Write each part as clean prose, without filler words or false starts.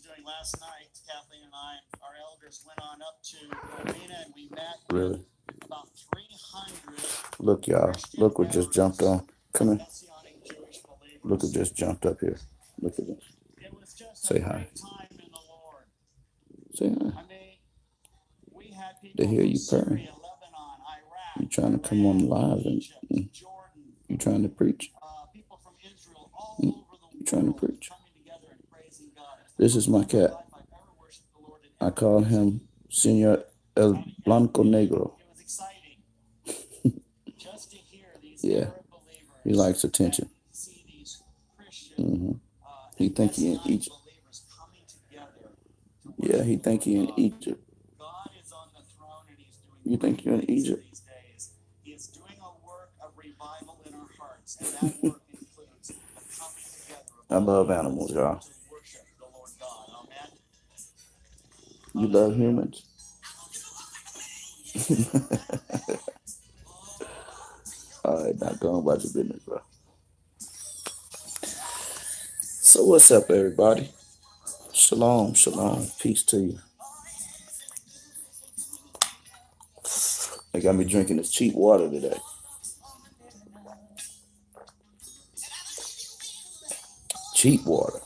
doing last night, Kathleen and I, our elders went on up to Arena and we met Really? about 300. Look, y'all. Look what just jumped on. Come in. Look what just jumped up here. Look at this. It was just Say a hi. great time in the Lord. Say hi. I mean, we had people They hear you from purring. Syria, Lebanon, Iraq, You trying to come on live and Jordan, you trying to preach. people from Israel, all over the world, You trying to preach. coming together and praising God. This is my cat. I call him Senor El Blanco Negro. It was exciting just to hear these Yeah. Arab believers, He likes attention. see these Christian He think he in Egypt. believers coming together. Yeah, he think he in Egypt. God is on the throne and he's doing You think you're in things Egypt? these days. He is doing a work of revival in our hearts, and that work includes the coming together of I love animals, y'all. to worship the Lord God. Amen. You love humans? All right, now go on about your business, bro. So what's up, everybody? Shalom, shalom. Peace to you. They got me drinking this cheap water today. Cheap water.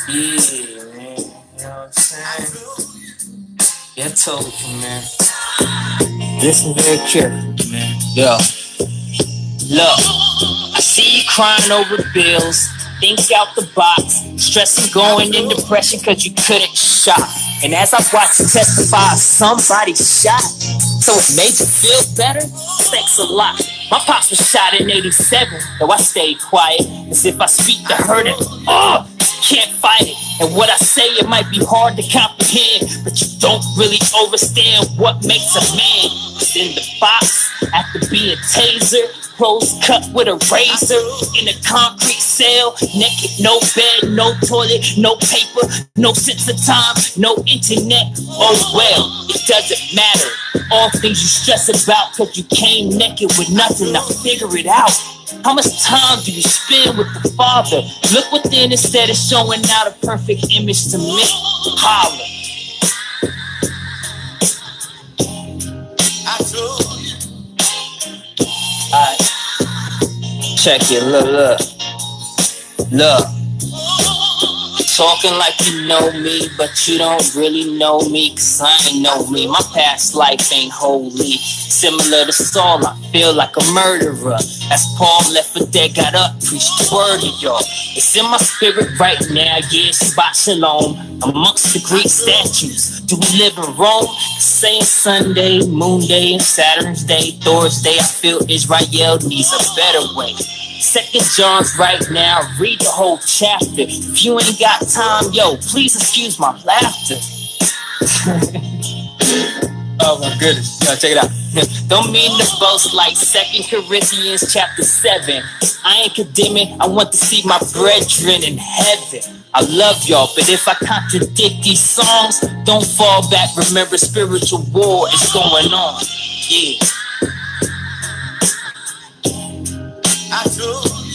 Yeah, man. You know what I'm saying? Yeah, I told you, man. Listen very carefully, man. Yo. Look, I see you crying over bills. Think out the box. Stressing, going in depression because you couldn't shop. And as I watch you testify, somebody shot. So it made you feel better? Thanks a lot. My pops was shot in 87, though I stayed quiet. As if I speak to hurt it. Can't fight it. And what I say, it might be hard to comprehend, but you don't really understand what makes a man. It's in the box, after being tasered, clothes cut with a razor, in a concrete cell, naked, no bed, no toilet, no paper, no sense of time, no internet. Oh well, it doesn't matter. All things you stress about, cause you came naked with nothing. Now figure it out. How much time do you spend with the Father? Look within instead of showing out a perfect image to me. Holla. I told you. Alright. Check it. Look. Talking like you know me, but you don't really know me, cause I ain't know me. My past life ain't holy. Similar to Saul, I feel like a murderer. As Paul left for dead, got up, preached the word to y'all. It's in my spirit right now, yeah, Shabbat Shalom. Amongst the Greek statues, do we live in Rome? Saying Sunday, Moon Day, and Saturn's Day, Thor's Day, I feel Israel needs a better way. 2 John's right now, read the whole chapter. If you ain't got time, yo, please excuse my laughter. Oh my goodness, yo, check it out. Don't mean to boast like 2 Corinthians chapter 7. I ain't condemning, I want to see my brethren in heaven. I love y'all, but if I contradict these songs, don't fall back, remember spiritual war is going on. Yeah. I told you.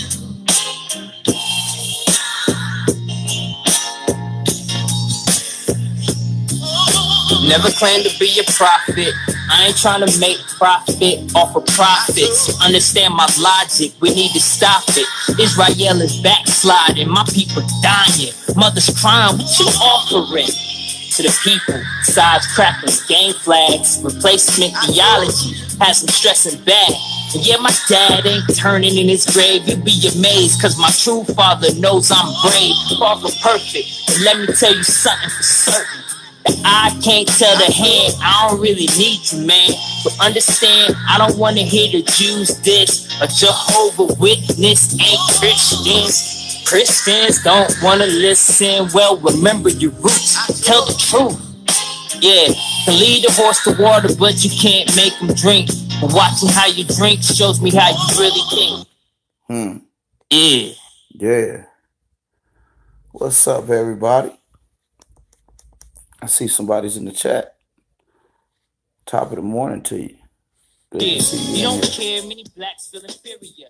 Never claim to be a prophet. I ain't trying to make profit off of profits. Understand my logic, we need to stop it. Israel is backsliding, my people dying. Mothers crying, what you offering to the people? Sides crackling, gang flags, replacement theology has them stressing bad. And yeah, my dad ain't turning in his grave. You'd be amazed, cause my true father knows I'm brave. Far from perfect, and let me tell you something for certain. The eye can't tell the hand, I don't really need you, man. But understand, I don't want to hear the Jews diss. A Jehovah Witness ain't Christians. Christians don't want to listen. Well, remember your roots. tell the truth. Yeah, can lead a horse to water, but you can't make him drink. And watching how you drink shows me how you really think. Yeah. Yeah. What's up, everybody? I see somebody's in the chat. Top of the morning to you. Good to see you in here. Many blacks feel inferior.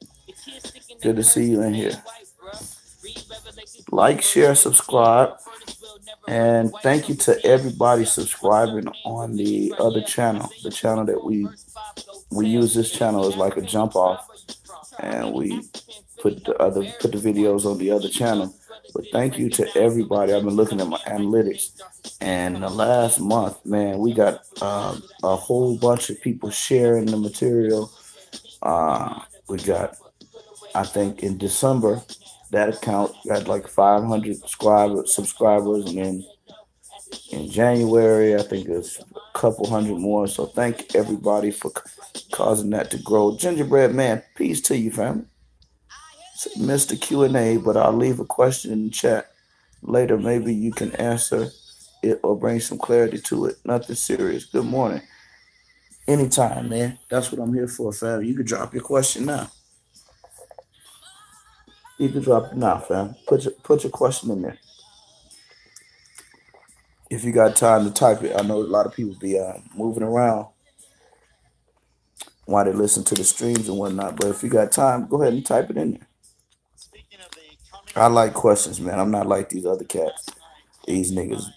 Good to see you in here. Like, share, subscribe. And thank you to everybody subscribing on the other channel. The channel that we use this channel as like a jump off. And we put the videos on the other channel. But thank you to everybody. I've been looking at my analytics, and the last month, man, we got a whole bunch of people sharing the material. We got, I think, in December, that account got like 500 subscribers, and then in January, I think there's a couple hundred more. So thank everybody for causing that to grow. Gingerbread Man, peace to you, family. Missed the Q&A, but I'll leave a question in the chat later. Maybe you can answer it or bring some clarity to it. Nothing serious. Good morning. Anytime, man. That's what I'm here for, fam. You can drop your question now. You can drop it now, fam. Put your question in there. If you got time to type it. I know a lot of people be moving around while they listen to the streams and whatnot. But if you got time, go ahead and type it in there. I like questions, man. I'm not like these other cats. These niggas.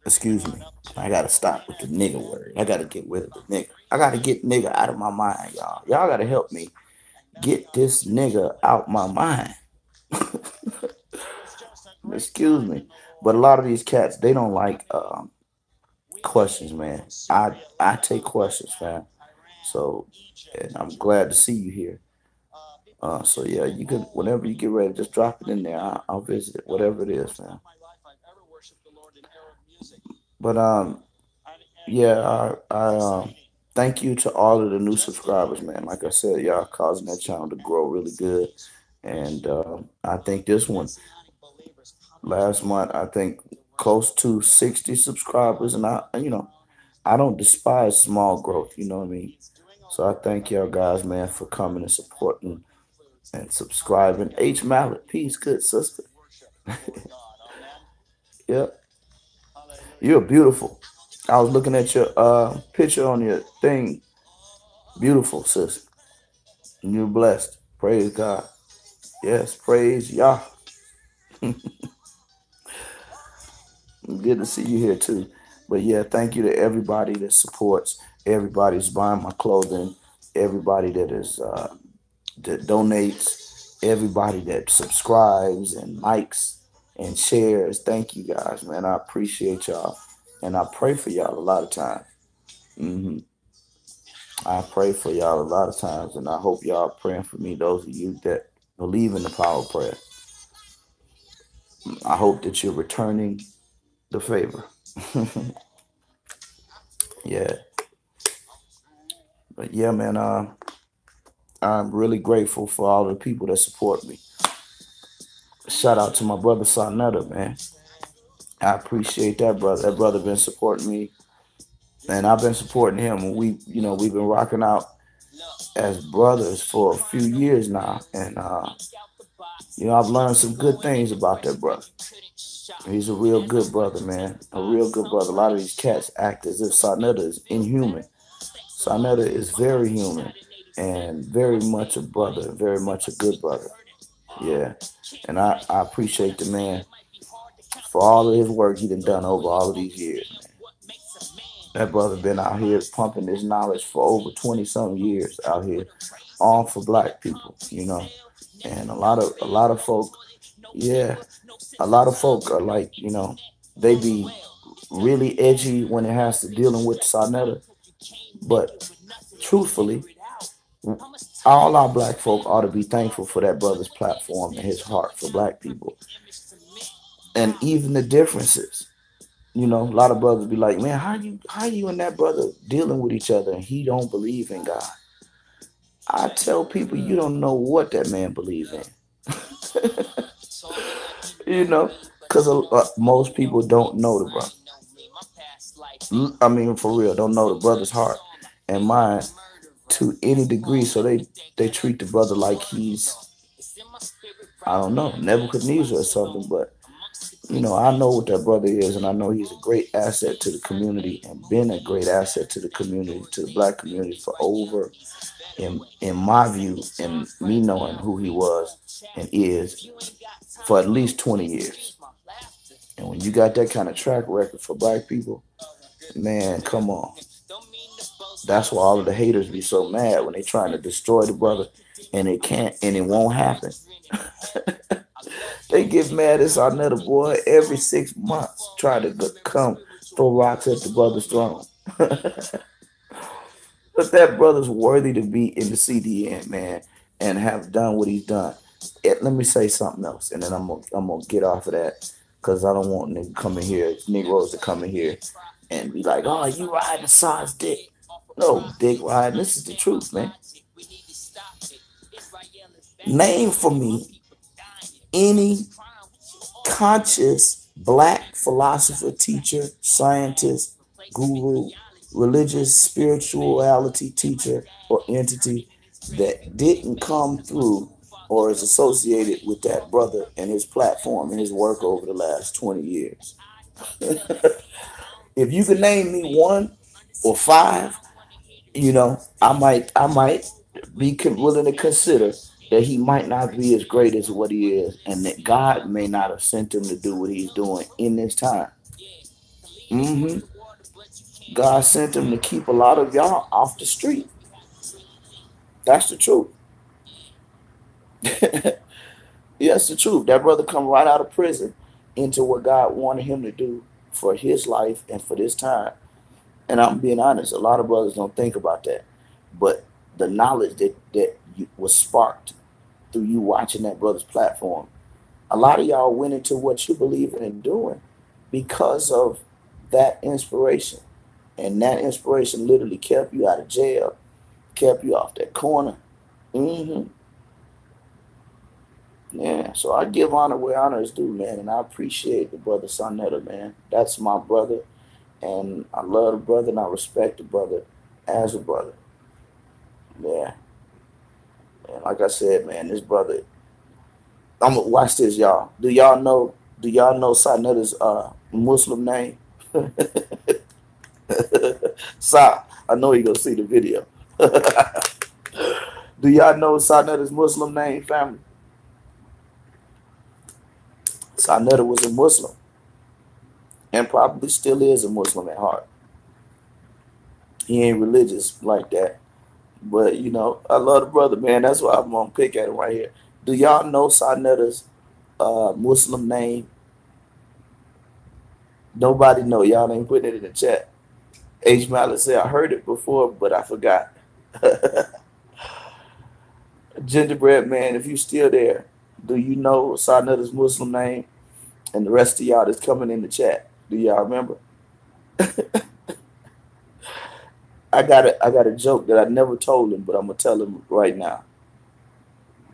Excuse me. I gotta stop with the nigga word. I gotta get rid of the nigga. I gotta get nigga out of my mind, y'all. Y'all gotta help me get this nigga out my mind. Excuse me. But a lot of these cats, they don't like questions, man. I take questions, fam. So, and I'm glad to see you here. So yeah, you can, whenever you get ready, just drop it in there. I'll visit it, whatever it is, man. But yeah, I thank you to all of the new subscribers, man. Like I said, y'all causing that channel to grow really good, and I think this one last month, I think close to 60 subscribers, and I don't despise small growth. You know what I mean? So I thank y'all guys, man, for coming and supporting and subscribing. H. Mallet, peace, good sister. Yep. You're beautiful. I was looking at your picture on your thing. Beautiful, sis. And you're blessed. Praise God. Yes, praise Yah. Good to see you here too. But yeah, thank you to everybody that supports, everybody that's buying my clothing, everybody that is that donates, everybody that subscribes and likes and shares. Thank you guys, man. I appreciate y'all, and I pray for y'all a lot of times. I pray for y'all a lot of times, and I hope y'all are praying for me. Those of you that believe in the power of prayer, I hope that you're returning the favor. Yeah. But yeah, man, I'm really grateful for all the people that support me. Shout out to my brother Sarnetta, man. I appreciate that brother. That brother been supporting me, and I've been supporting him. We've been rocking out as brothers for a few years now, and I've learned some good things about that brother. He's a real good brother, man. A real good brother. A lot of these cats act as if Sarnetta is inhuman. Sarnetta is very human and very much a brother, very much a good brother. Yeah. And I appreciate the man for all of his work he done over all of these years, man. That brother been out here pumping his knowledge for over 20-something years out here, all for black people, And a lot of folk, yeah, a lot of folk are like, they be really edgy when it has to dealing with Sarnetta. But truthfully, all our black folk ought to be thankful for that brother's platform and his heart for black people. And even the differences. A lot of brothers be like, man, how you and that brother dealing with each other and he don't believe in God? I tell people, you don't know what that man believes in. Because most people don't know the brother. I mean, for real, don't know the brother's heart and mind to any degree. So they treat the brother like he's, I don't know, Nebuchadnezzar or something. But you know, I know what that brother is, and I know he's a great asset to the community and been a great asset to the community, to the black community for over, in my view, and me knowing who he was and is, for at least 20 years. And when you got that kind of track record for black people, man, come on. That's why all of the haters be so mad when they trying to destroy the brother, and it can't, and it won't happen. They get mad as another boy every 6 months, try to come throw rocks at the brother's throne. But that brother's worthy to be in the CDN, man, and have done what he's done. Let me say something else, and then I'm gonna get off of that, because I don't want Negroes to come in here and be like, "Oh, you riding Assad's dick." No, dick riding. This is the truth, man. Name for me any conscious black philosopher, teacher, scientist, guru, religious spirituality teacher, or entity that didn't come through or is associated with that brother and his platform and his work over the last 20 years. If you could name me one or five, you know, I might be willing to consider that he might not be as great as what he is, and that God may not have sent him to do what he's doing in this time. hmm God sent him to keep a lot of y'all off the street. That's the truth. Yes, the truth. That brother come right out of prison into what God wanted him to do for his life and for this time. And I'm being honest, a lot of brothers don't think about that. But the knowledge that was sparked through you watching that brother's platform, a lot of y'all went into what you believe in doing because of that inspiration. And that inspiration literally kept you out of jail, kept you off that corner. hmm Yeah, so I give honor where honor is due, man, and I appreciate the brother Sonetta, man. That's my brother, and I love the brother, and I respect the brother as a brother. Yeah, and like I said, man, this brother. I'm gonna watch this, y'all. Do y'all know? Do y'all know Sonetta's Muslim name? Sa, I know you gonna see the video. Do y'all know Sonetta's Muslim name, family? Sonetta was a Muslim and probably still is a Muslim at heart. He ain't religious like that. But, you know, I love the brother, man. That's why I'm going to pick at him right here. Do y'all know Sonetta's Muslim name? Nobody know. Y'all ain't putting it in the chat. H. Mallett said, I heard it before, but I forgot. Gingerbread man, if you still there, do you know Sonetta's Muslim name? And the rest of y'all that's coming in the chat, do y'all remember? I got a joke that I never told him, but I'm gonna tell him right now.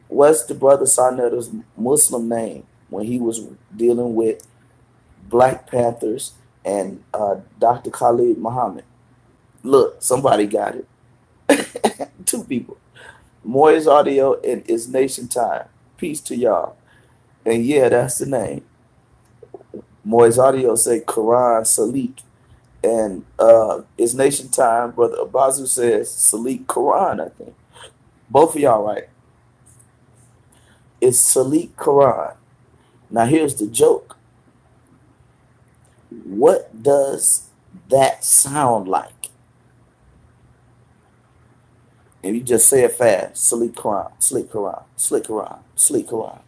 What's the brother Sonetta's Muslim name when he was dealing with Black Panthers and Dr. Khalid Muhammad? Look, somebody got it. Two people. Moy's Audio and It's Nation Time. Peace to y'all. And yeah, that's the name. Moy's Audio say Quran Salik. And It's Nation Time. Brother Abazu says Salik Quran, I think. Both of y'all right. It's Salik Quran. Now here's the joke. What does that sound like? And you just say it fast. Salik Quran, Slick Quran, Slick Quran, Slick Quran.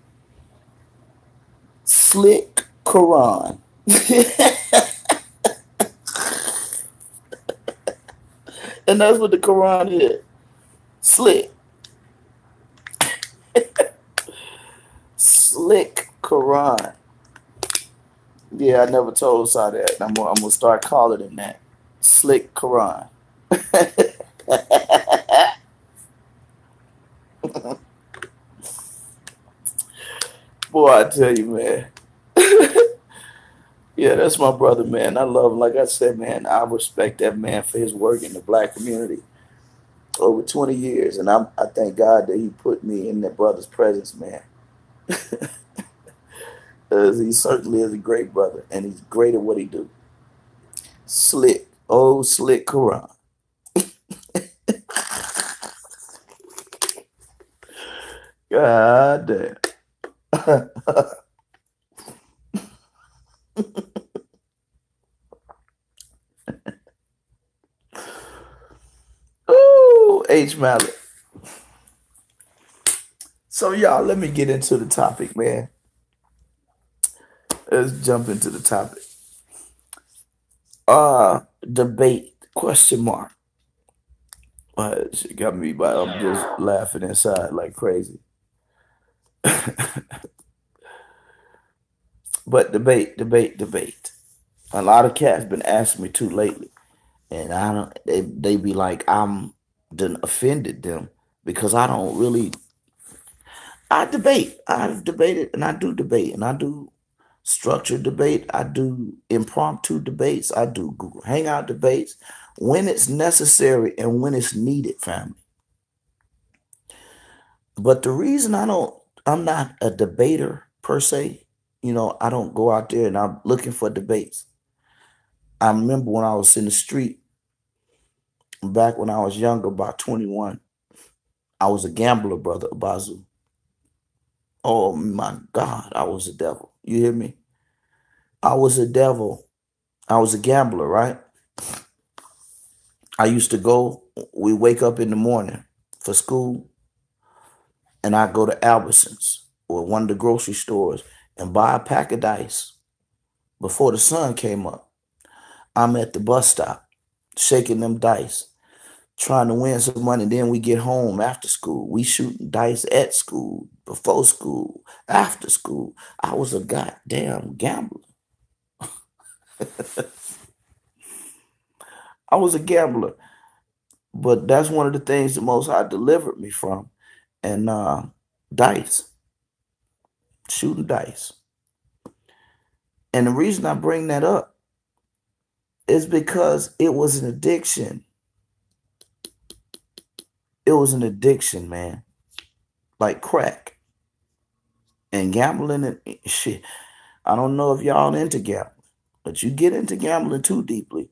Slick Quran. And that's what the Quran is. Slick. Slick Quran. Yeah, I never told Sa that. I'm gonna start calling him that. Slick Quran. Boy, I tell you, man. Yeah, that's my brother, man. I love him. Like I said, man, I respect that man for his work in the black community over 20 years. And I thank God that he put me in that brother's presence, man. 'Cause he certainly is a great brother, and he's great at what he do. Slick, old slick Quran. God damn. Ooh, H Mallet. So y'all, let me get into the topic, man. Let's jump into the topic. Debate question mark. She got me by I'm just laughing inside like crazy. But debate. A lot of cats been asking me too lately, and I don't. They be like I'm done offended them because I don't really. I debate. I've debated, and I do debate, and I do structured debate. I do impromptu debates. I do Google Hangout debates when it's necessary and when it's needed, family. But the reason I'm not a debater per se. I don't go out there and I'm looking for debates. I remember when I was in the street back when I was younger, about 21. I was a gambler, brother Abazu. Oh my God, I was a devil. You hear me? I was a devil. I was a gambler, right? I used to go, we wake up in the morning for school, and I go to Albertsons or one of the grocery stores and buy a pack of dice before the sun came up. I'm at the bus stop shaking them dice, trying to win some money. Then we get home after school. We shooting dice at school, before school, after school. I was a goddamn gambler. I was a gambler. But that's one of the things the Most High delivered me from. And dice, shooting dice. And the reason I bring that up is because it was an addiction. It was an addiction, man. Like crack. And gambling and shit. I don't know if y'all into gambling, but you get into gambling too deeply,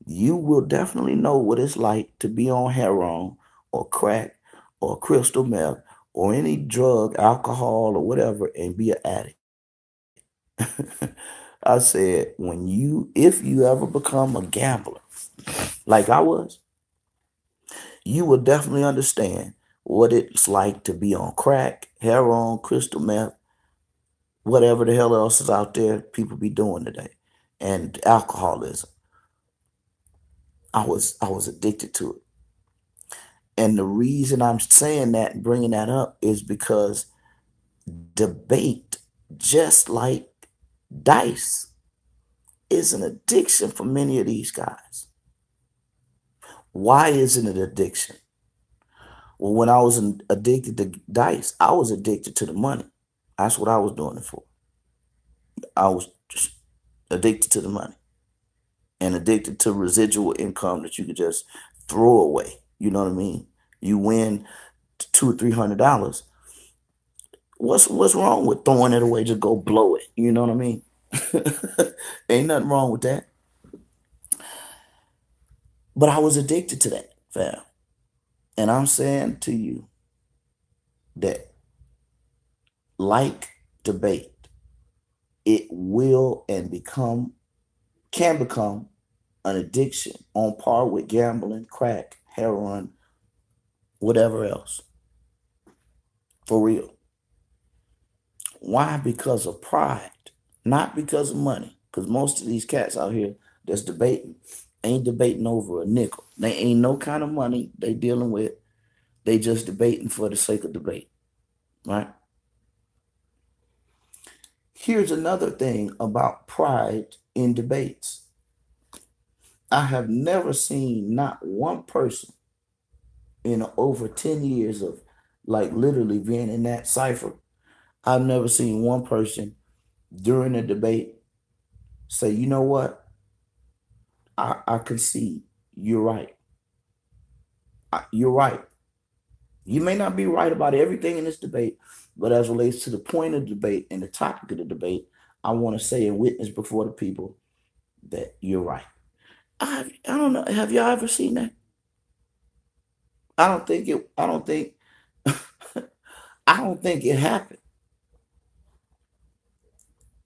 you will definitely know what it's like to be on heroin or crack or crystal meth or any drug, alcohol or whatever, and be an addict. I said, if you ever become a gambler, like I was, you will definitely understand what it's like to be on crack, heroin, crystal meth, whatever the hell else is out there people be doing today, and alcoholism. I was addicted to it. And the reason I'm saying that and bringing that up is because debate, just like dice, is an addiction for many of these guys. Why isn't it addiction? Well, when I was addicted to dice, I was addicted to the money. That's what I was doing it for. I was just addicted to the money and addicted to residual income that you could just throw away. You know what I mean? You win $200 or $300. What's wrong with throwing it away? Just go blow it. You know what I mean? Ain't nothing wrong with that. But I was addicted to that, fam. And I'm saying to you that, like debate, it will and can become an addiction on par with gambling, crack, heroin, whatever else. For real. Why? Because of pride, not because of money. Because most of these cats out here that's debating ain't debating over a nickel. They ain't no kind of money they dealing with. They just debating for the sake of debate, right? Here's another thing about pride in debates. I have never seen not one person in over 10 years of like literally being in that cipher. I've never seen one person during a debate say, you know what? I concede. You're right. You're right. You may not be right about everything in this debate, but as relates to the point of the debate and the topic of the debate, I want to say and witness before the people that you're right. I don't know. Have y'all ever seen that? I don't think it. I don't think. I don't think it happened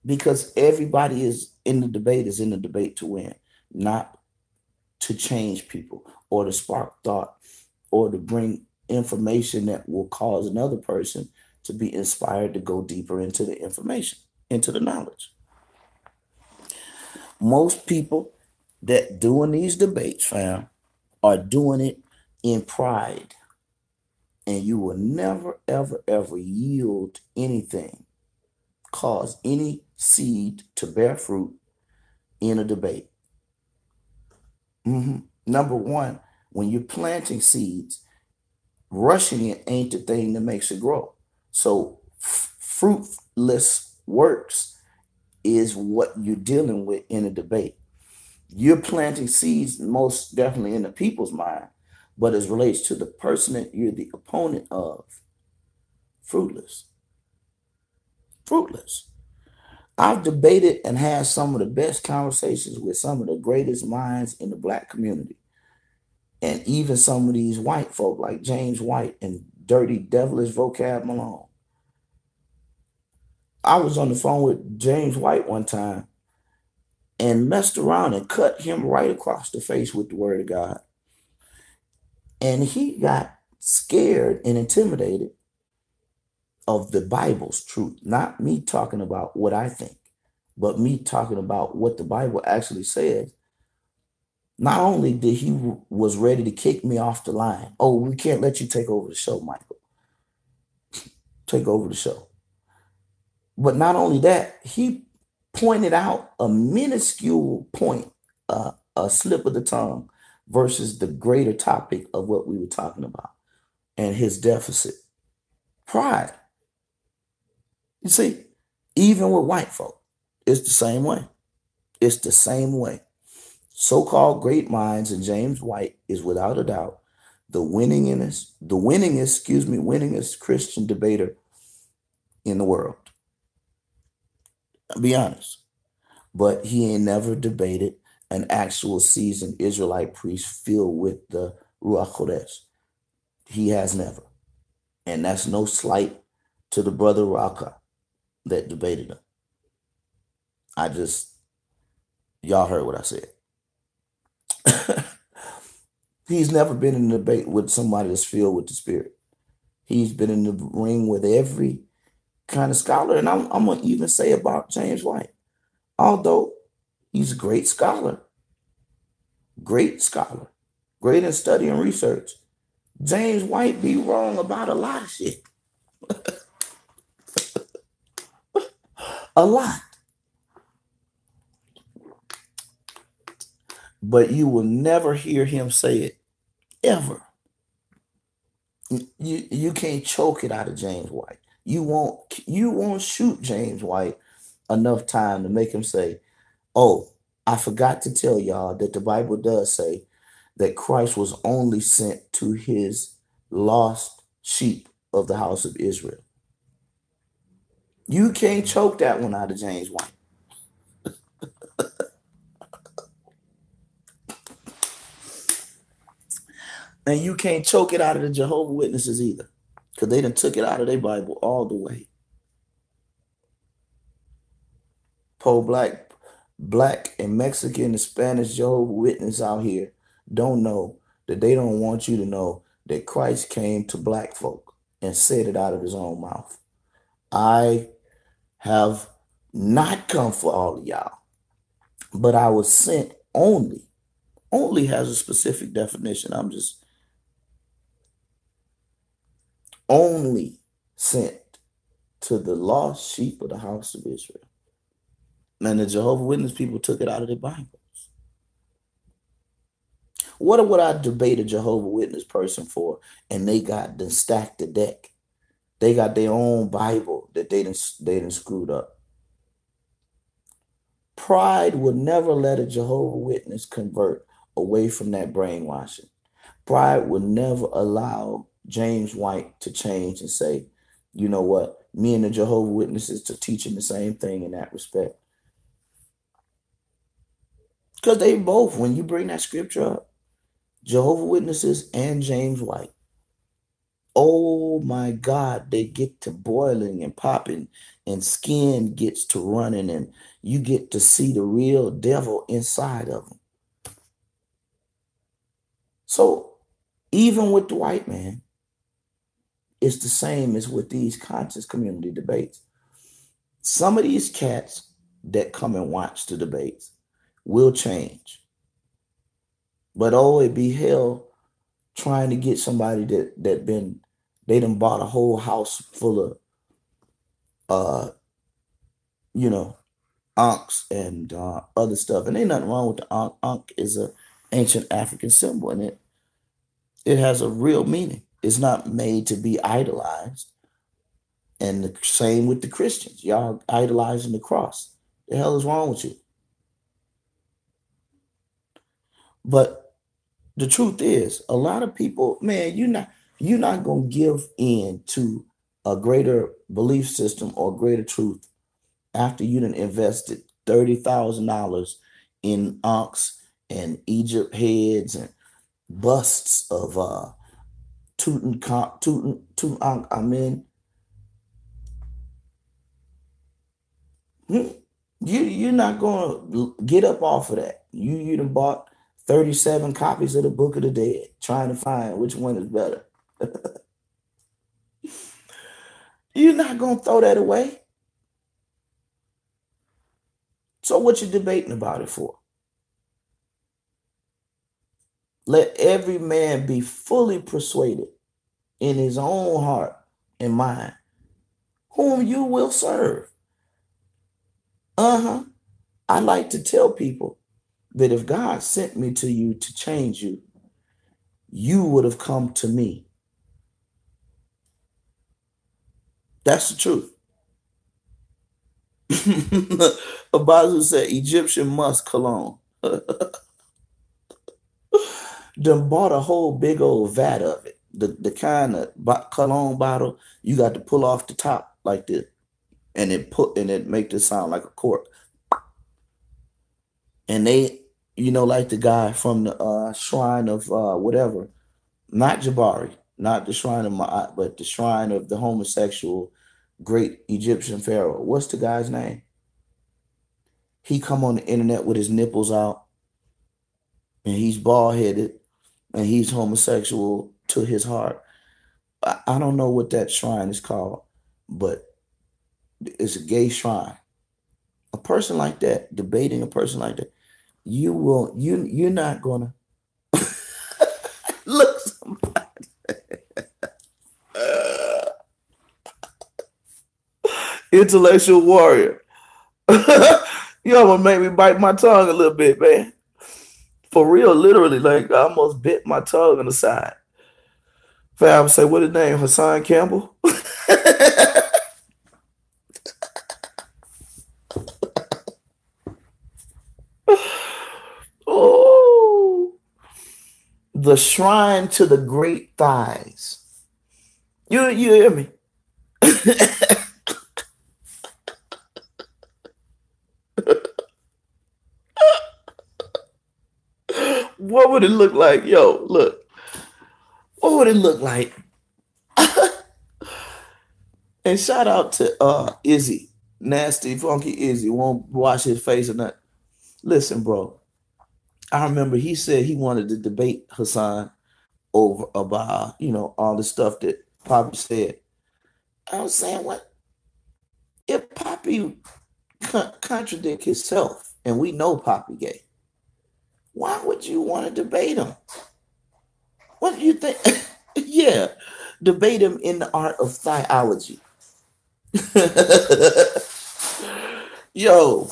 because everybody is in the debate is in the debate to win, not to change people or to spark thought or to bring information that will cause another person to be inspired to go deeper into the information, into the knowledge. Most people that doing these debates, fam, are doing it in pride. And you will never, ever, ever yield anything, cause any seed to bear fruit in a debate. Number one, when you're planting seeds, rushing it ain't the thing that makes it grow. So fruitless works is what you're dealing with in a debate. You're planting seeds most definitely in the people's mind, but as relates to the person that you're the opponent of, fruitless. Fruitless. I've debated and had some of the best conversations with some of the greatest minds in the black community. And even some of these white folk like James White and dirty devilish vocab Malone. I was on the phone with James White one time and messed around and cut him right across the face with the word of God. And he got scared and intimidated of the Bible's truth. Not me talking about what I think, but me talking about what the Bible actually says. Not only did he was ready to kick me off the line. Oh, we can't let you take over the show, Michael. Take over the show. But not only that, he pointed out a minuscule point, a slip of the tongue versus the greater topic of what we were talking about and his deficit. Pride. You see, even with white folk, it's the same way. It's the same way. So-called great minds, and James White is without a doubt the winningest Christian debater in the world. I'll be honest. But he ain't never debated an actual seasoned Israelite priest filled with the Ruach Kodesh. He has never. And that's no slight to the brother Raka that debated him. Y'all heard what I said. He's never been in a debate with somebody that's filled with the Spirit. He's been in the ring with every kind of scholar. And I'm going to even say about James White, although he's a great scholar, great in study and research, James White be wrong about a lot of shit. A lot. But you will never hear him say it, ever. You can't choke it out of James White. You won't shoot James White enough time to make him say, oh, I forgot to tell y'all that the Bible does say that Christ was only sent to his lost sheep of the house of Israel. You can't choke that one out of James White. And you can't choke it out of the Jehovah's Witnesses either, because they done took it out of their Bible all the way. Black and Mexican and Spanish Jehovah's Witness out here don't know that they don't want you to know that Christ came to black folk and said it out of his own mouth. I have not come for all of y'all, but I was sent only. Only has a specific definition. I'm just only sent to the lost sheep of the house of Israel. And the Jehovah's Witness people took it out of their Bibles. What would I debate a Jehovah's Witness person for? And they got to stack the deck. They got their own Bible that they done screwed up. Pride will never let a Jehovah Witness convert away from that brainwashing. Pride will never allow James White to change and say, you know what, me and the Jehovah Witnesses are teaching the same thing in that respect. Because they both, when you bring that scripture up, Jehovah Witnesses and James White, oh my God, they get to boiling and popping, and skin gets to running, and you get to see the real devil inside of them. So even with the white man, it's the same as with these conscious community debates. Some of these cats that come and watch the debates will change. But oh, it be hell trying to get somebody they done bought a whole house full of ankhs and other stuff. And ain't nothing wrong with the ankh. Ankh is an ancient African symbol, and it has a real meaning. It's not made to be idolized. And the same with the Christians. Y'all idolizing the cross. The hell is wrong with you? But the truth is, a lot of people, man, you're not gonna give in to a greater belief system or greater truth after you done invested $30,000 in ankhs and Egypt heads and busts of Tutankhamun. You're not gonna get up off of that. You done bought 37 copies of the Book of the Dead, trying to find which one is better. You're not gonna throw that away. So what you debating about it for? Let every man be fully persuaded in his own heart and mind whom you will serve. I like to tell people that if God sent me to you to change you, you would have come to me. That's the truth. Abazu said Egyptian musk cologne. Done bought a whole big old vat of it. The kind of cologne bottle you got to pull off the top like this, and it make this sound like a cork. And they, like the guy from the shrine of whatever, not Jabari, not the shrine of Ma'at, but the shrine of the homosexual great Egyptian pharaoh. What's the guy's name? He come on the internet with his nipples out, and he's bald-headed, and he's homosexual to his heart. I don't know what that shrine is called, but it's a gay shrine. A person like that, debating a person like that, you're not gonna look somebody. Intellectual warrior. You almost made me bite my tongue a little bit, man. For real, literally, like I almost bit my tongue on the side. Fam say, what his name? Hassan Campbell? Oh, the shrine to the great thighs. You hear me? What would it look like? Yo, look. What would it look like? And shout out to Izzy. Nasty, funky Izzy. Won't wash his face or nothing. Listen, bro. I remember he said he wanted to debate Hassan over about, all the stuff that Poppy said. I was saying, what? If Poppy contradict himself, and we know Poppy gay, why would you want to debate him? What do you think? Yeah, debate him in the art of theology. Yo,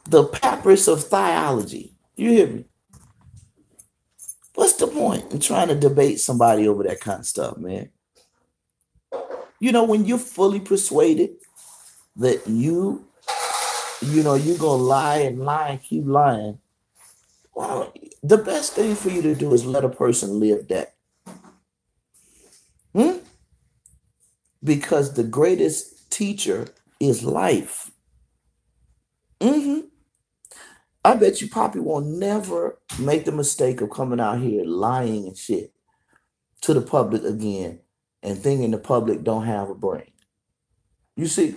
the papyrus of theology. You hear me? What's the point in trying to debate somebody over that kind of stuff, man? When you're fully persuaded that you you know, you're gonna lie and lie and keep lying. Well, the best thing for you to do is let a person live that. Hmm? Because the greatest teacher is life. Hmm. I bet you Poppy will never make the mistake of coming out here lying and shit to the public again and thinking the public don't have a brain. You see,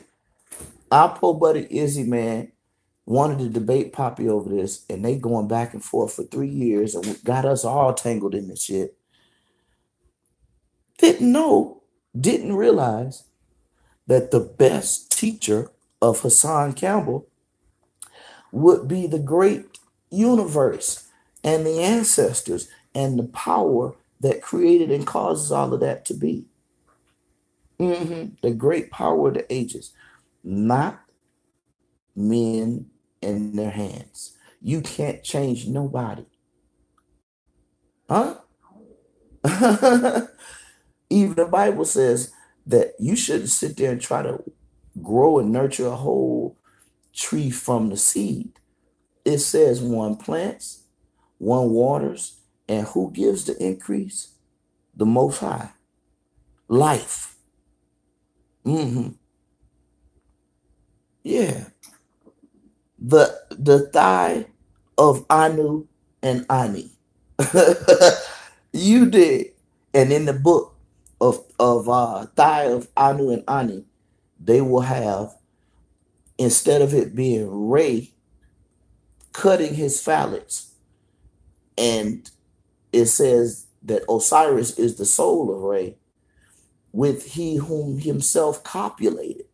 our poor buddy Izzy, man, wanted to debate Poppy over this, and they going back and forth for 3 years and got us all tangled in this shit. Didn't know, didn't realize that the best teacher of Hassan Campbell would be the great universe and the ancestors and the power that created and causes all of that to be. The great power of the ages, not men in their hands. You can't change nobody. Huh? Even the Bible says that you shouldn't sit there and try to grow and nurture a whole tree from the seed. It says one plants, one waters, and who gives the increase? The Most High. Life. Yeah. The thigh of Anu and Ani. You did. And in the book of thigh of Anu and Ani, they will have, instead of it being Ray cutting his phalanx, and it says that Osiris is the soul of Ray, with he whom himself copulated,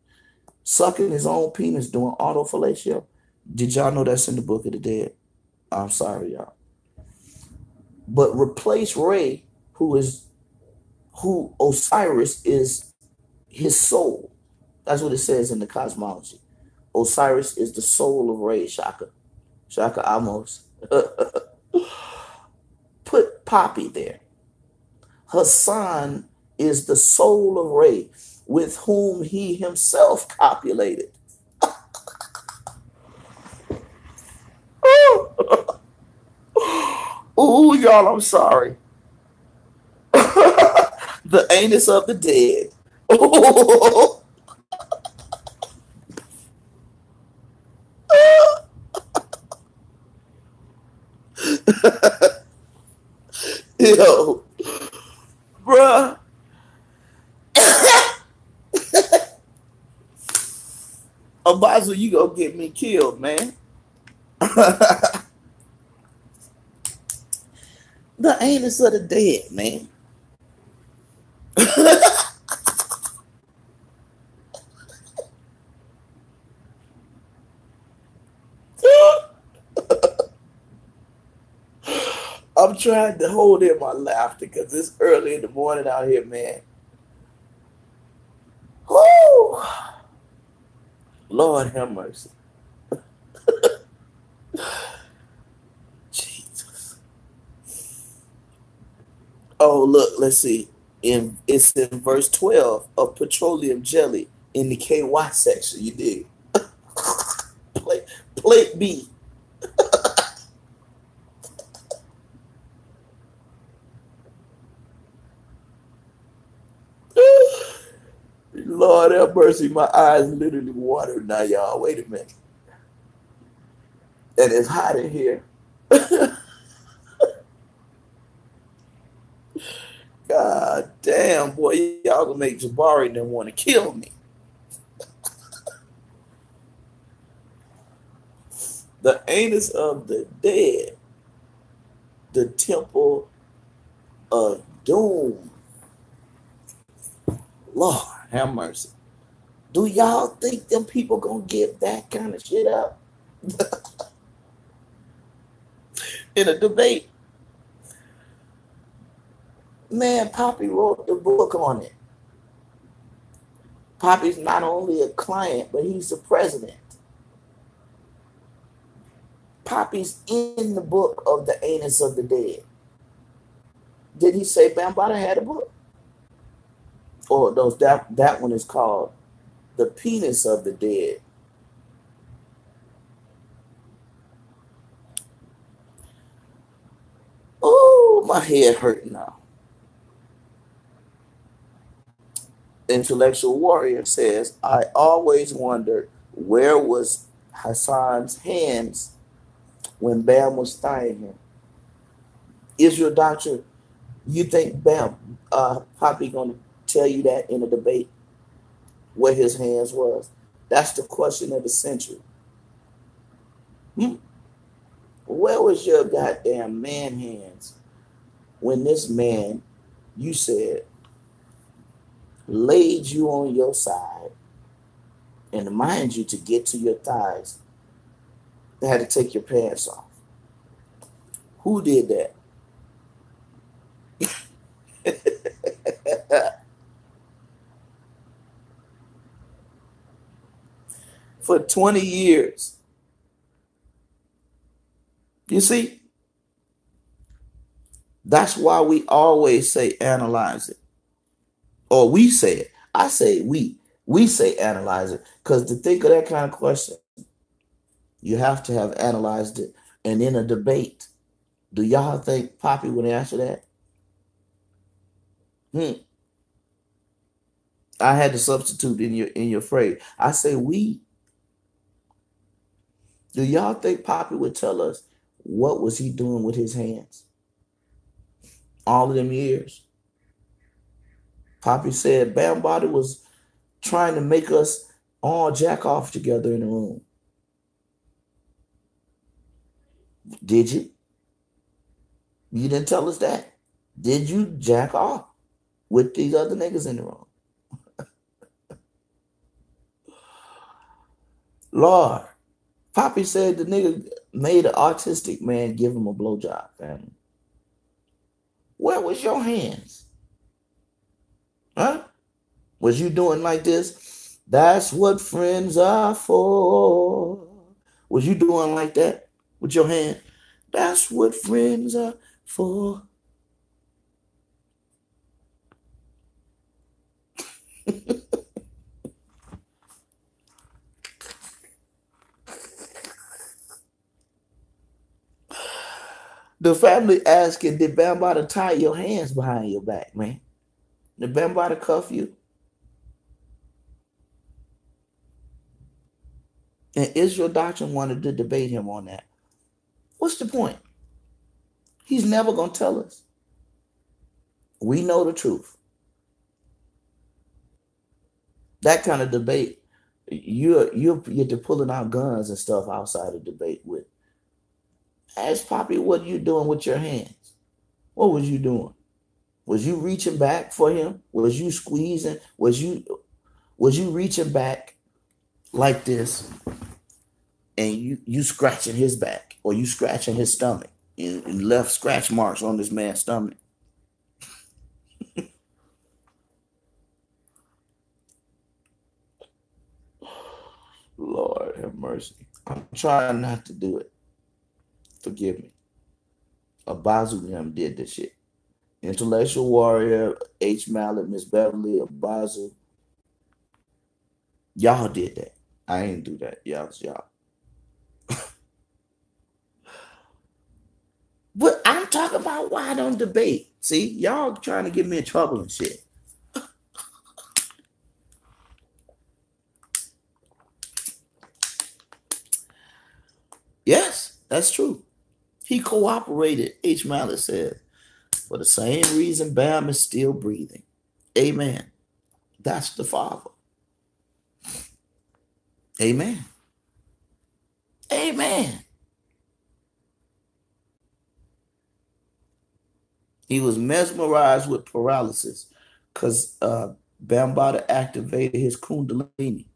sucking his own penis doing autofellatio. Did y'all know that's in the Book of the Dead? I'm sorry, y'all. But replace Ray, who Osiris is his soul. That's what it says in the cosmology. Osiris is the soul of Ray, Shaka. Shaka Amos. Put Poppy there. Hassan is the soul of Ray, with whom he himself copulated. Ooh, y'all, I'm sorry. The anus of the dead. Yo, bruh. Abazu, you gonna get me killed, man. The anus of the dead, man. I'm trying to hold in my laughter because it's early in the morning out here, man. Woo! Lord have mercy. Jesus. Oh, look, let's see. It's in verse 12 of petroleum jelly in the KY section. You did. Plate B. Lord have mercy. My eyes literally watered now, y'all. Wait a minute. And it's hot in here. God damn, boy. Y'all gonna make Jabari and them want to kill me. The anus of the dead. The temple of doom. Lord have mercy. Do y'all think them people gonna give that kind of shit up in a debate? Man, Poppy wrote the book on it. Poppy's not only a client, but he's the president. Poppy's in the book of the anus of the dead. Did he say Bambaataa had a book? Or that one is called The Penis of the Dead. my head hurting now. Intellectual Warrior says, I always wondered where was Hassan's hands when Bam was tying him. Israel Doctor, you think Bam, Poppy gonna tell you that in a debate where his hands was? That's the question of the century. Where was your goddamn man hands when this man, you said, laid you on your side, and mind you, to get to your thighs, they had to take your pants off? Who did that? For 20 years. You see? That's why we always say analyze it. Or we say it. I say we. We say analyze it. Because to think of that kind of question, you have to have analyzed it. And in a debate, do y'all think Poppy would answer that? I had to substitute in your phrase. I say we. Do y'all think Poppy would tell us what was he doing with his hands all of them years? Poppy said Bam Body was trying to make us all jack off together in the room. Did you? You didn't tell us that. Did you jack off with these other niggas in the room? Lord, Poppy said the nigga made an autistic man give him a blowjob, family. Where was your hands? Huh? Was you doing like this? That's what friends are for. Was you doing like that with your hand? That's what friends are for. The family asking, did Bam Bada tie your hands behind your back, man? Did Bam Bada cuff you? And Israel Doctrine wanted to debate him on that. What's the point? He's never going to tell us. We know the truth. That kind of debate, you get to pulling out guns and stuff outside of debate with. Ask Poppy, what are you doing with your hands? What was you doing? Was you reaching back for him? Was you squeezing? Was you reaching back like this and you scratching his back, or you scratching his stomach and left scratch marks on this man's stomach? Lord have mercy. I'm trying not to do it. Forgive me. Abazu did this shit. Intellectual Warrior, H. Mallet, Miss Beverly, Abazu. Y'all did that. I ain't do that. Y'all. But I'm talking about why I don't debate. See, y'all trying to get me in trouble and shit. Yes, that's true. He cooperated, H. Mallet said, for the same reason Bam is still breathing. Amen. That's the Father. Amen. Amen. He was mesmerized with paralysis because Bam Bada activated his Kundalini.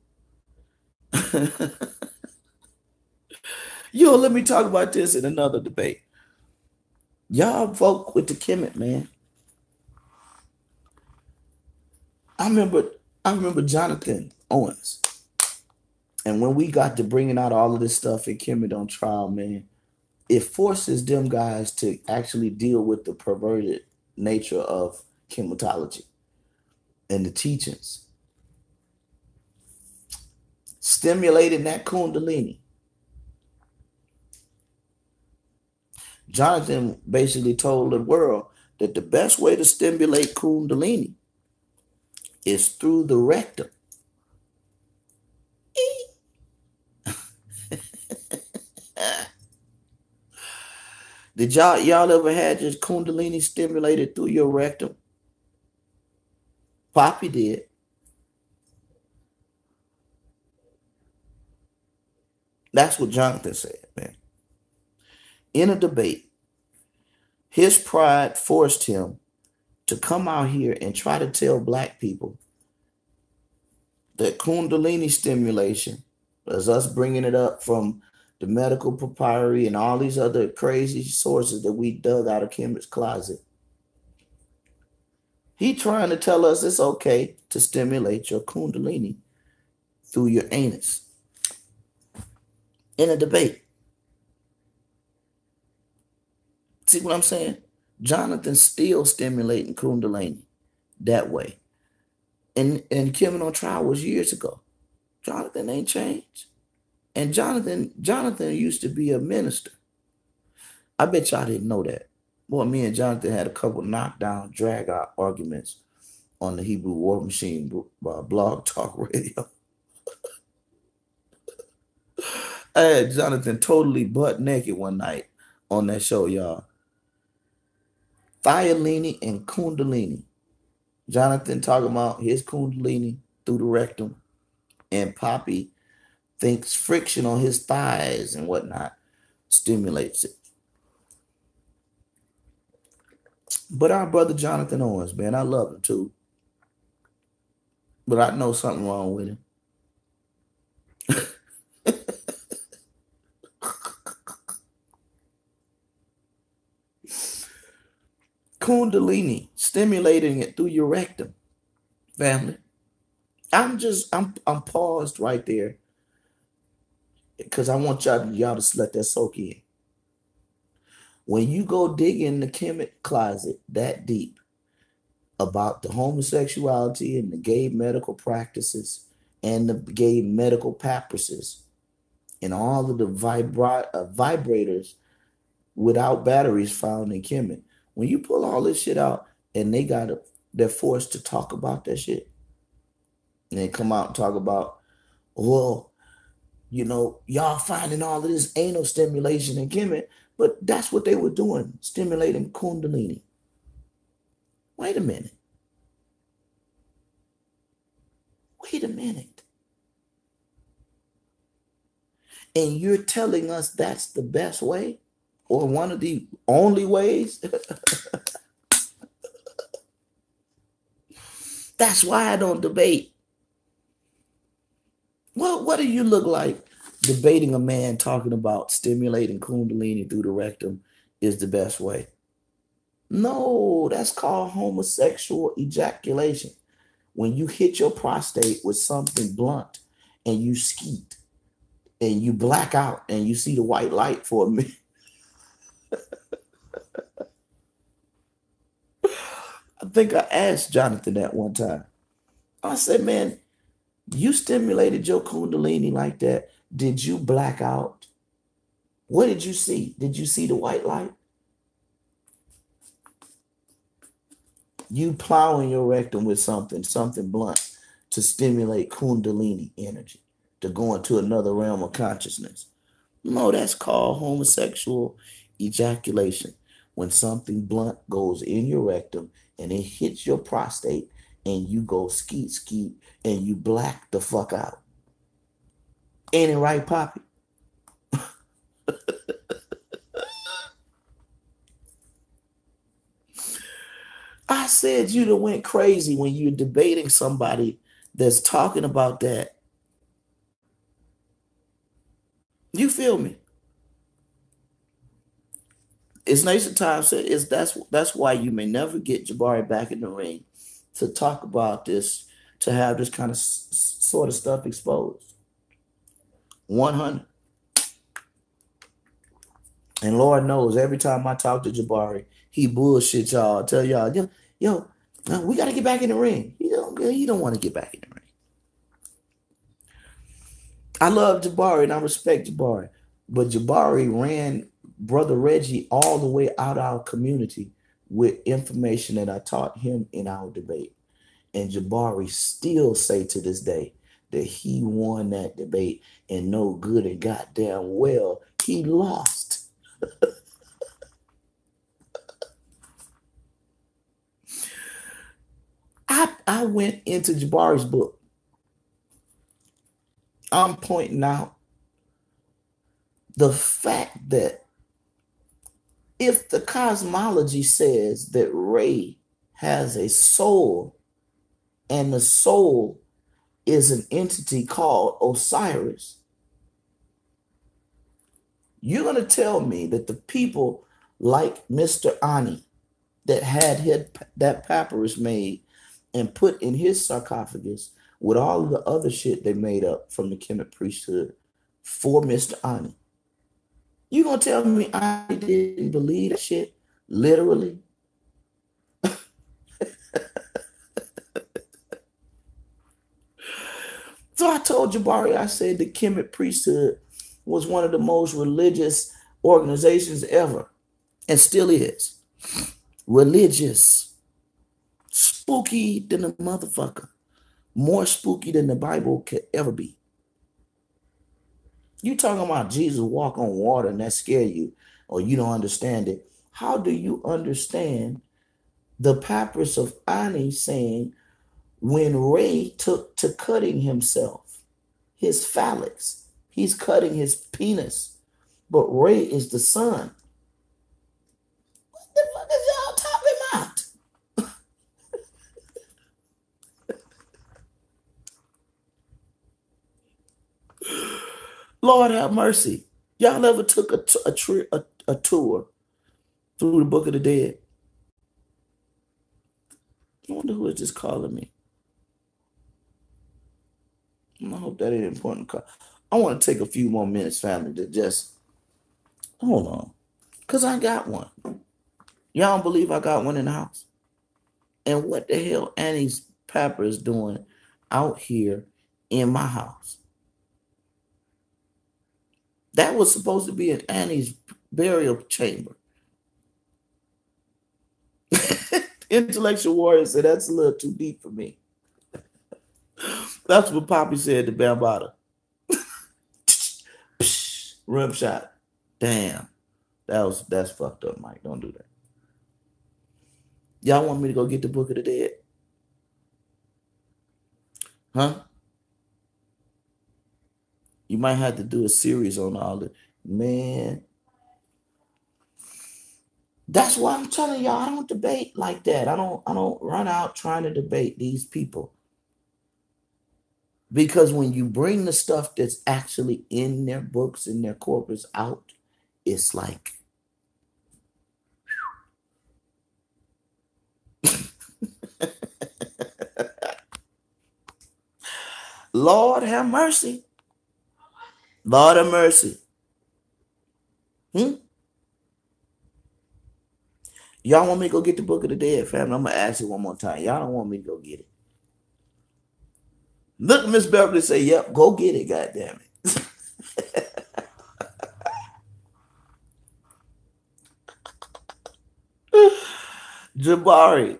Yo, let me talk about this in another debate. Y'all vote with the Kemet, man. I remember Jonathan Owens. And when we got to bringing out all of this stuff in Kemet on trial, man, it forces them guys to actually deal with the perverted nature of chematology and the teachings. Stimulating that Kundalini. Jonathan basically told the world that the best way to stimulate Kundalini is through the rectum. Did y'all ever had your Kundalini stimulated through your rectum? Poppy did. That's what Jonathan said, man. In a debate, his pride forced him to come out here and try to tell black people that Kundalini stimulation, as us bringing it up from the medical papyri and all these other crazy sources that we dug out of Kemet's closet. He trying to tell us it's okay to stimulate your Kundalini through your anus in a debate. See what I'm saying? Jonathan's still stimulating Kundalini that way. And Kemet on trial was years ago. Jonathan ain't changed. And Jonathan used to be a minister. I bet y'all didn't know that. Boy, me and Jonathan had a couple knockdown, drag out arguments on the Hebrew War Machine blog talk radio. I had Jonathan totally butt naked one night on that show, y'all. Thiolini and Kundalini. Jonathan talking about his Kundalini through the rectum, and Poppy thinks friction on his thighs and whatnot stimulates it. But our brother Jonathan Owens, man, I love him too. But I know something wrong with him. Kundalini, stimulating it through your rectum, family. I'm paused right there because I want y'all to let that soak in. When you go dig in the Kemet closet that deep about the homosexuality and the gay medical practices and the gay medical papyruses and all of the vibrators without batteries found in Kemet, when you pull all this shit out and they're forced to talk about that shit, and they come out and talk about, well, you know, y'all finding all of this anal stimulation in Kemet, but that's what they were doing, stimulating Kundalini. Wait a minute. And you're telling us that's the best way or one of the only ways? That's why I don't debate. Well, what do you look like debating a man talking about stimulating Kundalini through the rectum is the best way? No, that's called homosexual ejaculation. When you hit your prostate with something blunt and you skeet and you black out and you see the white light for a minute. I think I asked Jonathan that one time. I said, man, you stimulated your Kundalini like that. Did you black out? What did you see? Did you see the white light? You plowing your rectum with something blunt to stimulate Kundalini energy, to go into another realm of consciousness. No, that's called homosexual ejaculation. When something blunt goes in your rectum and it hits your prostate and you go skeet and you black the fuck out. Ain't it right, Poppy? I said you'd have went crazy when you're debating somebody that's talking about that. You feel me? It's Nation Time said that's why you may never get Jabari back in the ring to talk about this, to have this kind of sort of stuff exposed. 100. And Lord knows, every time I talk to Jabari, he bullshit y'all. Tell y'all, yo, we got to get back in the ring. You don't want to get back in the ring. I love Jabari and I respect Jabari, but Jabari ran Brother Reggie all the way out our community with information that I taught him in our debate. And Jabari still say to this day that he won that debate and no good and goddamn well he lost. I went into Jabari's book. I'm pointing out the fact that if the cosmology says that Ray has a soul and the soul is an entity called Osiris, you're going to tell me that the people like Mr. Ani that had that papyrus made and put in his sarcophagus with all of the other shit they made up from the Kemet priesthood for Mr. Ani, you going to tell me I didn't believe that shit literally? So I told Jabari, I said the Kemet priesthood was one of the most religious organizations ever and still is. Religious. Spooky than a motherfucker. More spooky than the Bible could ever be. You talking about Jesus walk on water and that scare you or you don't understand it. How do you understand the papyrus of Ani saying when Ray took to cutting himself, his phalanx, he's cutting his penis, but Ray is the son. What the fuck is y'all talking about? Lord have mercy. Y'all ever took a tour through the Book of the Dead? I wonder who is just calling me. I hope that ain't important. I want to take a few more minutes, family, to just hold on. Because I got one. Y'all don't believe I got one in the house? And what the hell Annie's Pepper is doing out here in my house? That was supposed to be in Annie's burial chamber. Intellectual warrior said that's a little too deep for me. That's what Poppy said to Bambada. Rim shot. Damn. That's fucked up, Mike. Don't do that. Y'all want me to go get the Book of the Dead? Huh? You might have to do a series on all the man. That's why I'm telling y'all, I don't debate like that. I don't run out trying to debate these people. Because when you bring the stuff that's actually in their books, in their corpus out, it's like Lord have mercy. Lord have mercy. Y'all want me to go get the Book of the Dead, family? I'm going to ask you one more time. Y'all don't want me to go get it. Look at Miss Beverly say, yep, go get it, goddammit. Jabari,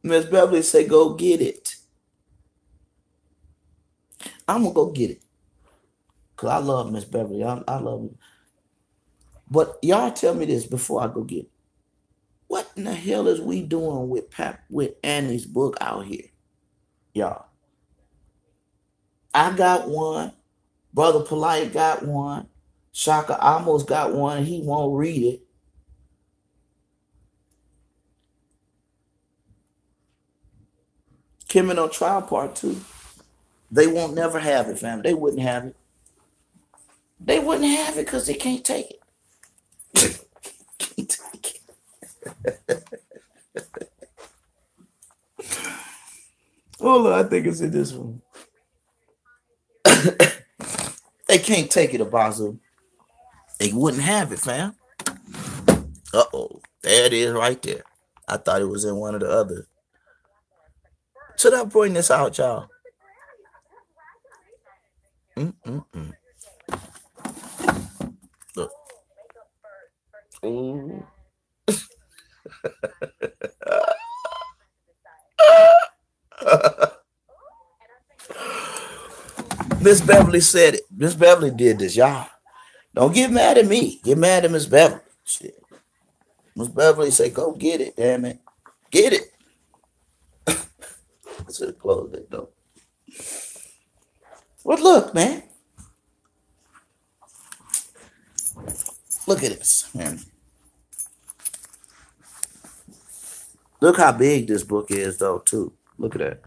Miss Beverly say, go get it. I'm going to go get it. Because I love Miss Beverly. I love her. But y'all tell me this before I go get it. What in the hell is we doing with Annie's book out here? Y'all. I got one. Brother Polite got one. Shaka almost got one. He won't read it. Kimmin on Trial Part 2. They won't never have it, fam. They wouldn't have it. They wouldn't have it because they can't take it. Can't take it. Hold on, I think it's in this one. They can't take it, Abazu. They wouldn't have it, fam. Uh-oh. There it is right there. I thought it was in one of the others. Should I bring this out, y'all? Look. Ooh. Miss Beverly said it. Miss Beverly did this, y'all. Don't get mad at me. Get mad at Miss Beverly. Shit. Miss Beverly said, go get it, damn it. Get it. I should have closed it though. But look, man. Look at this, man. Look how big this book is, though, too. Look at that.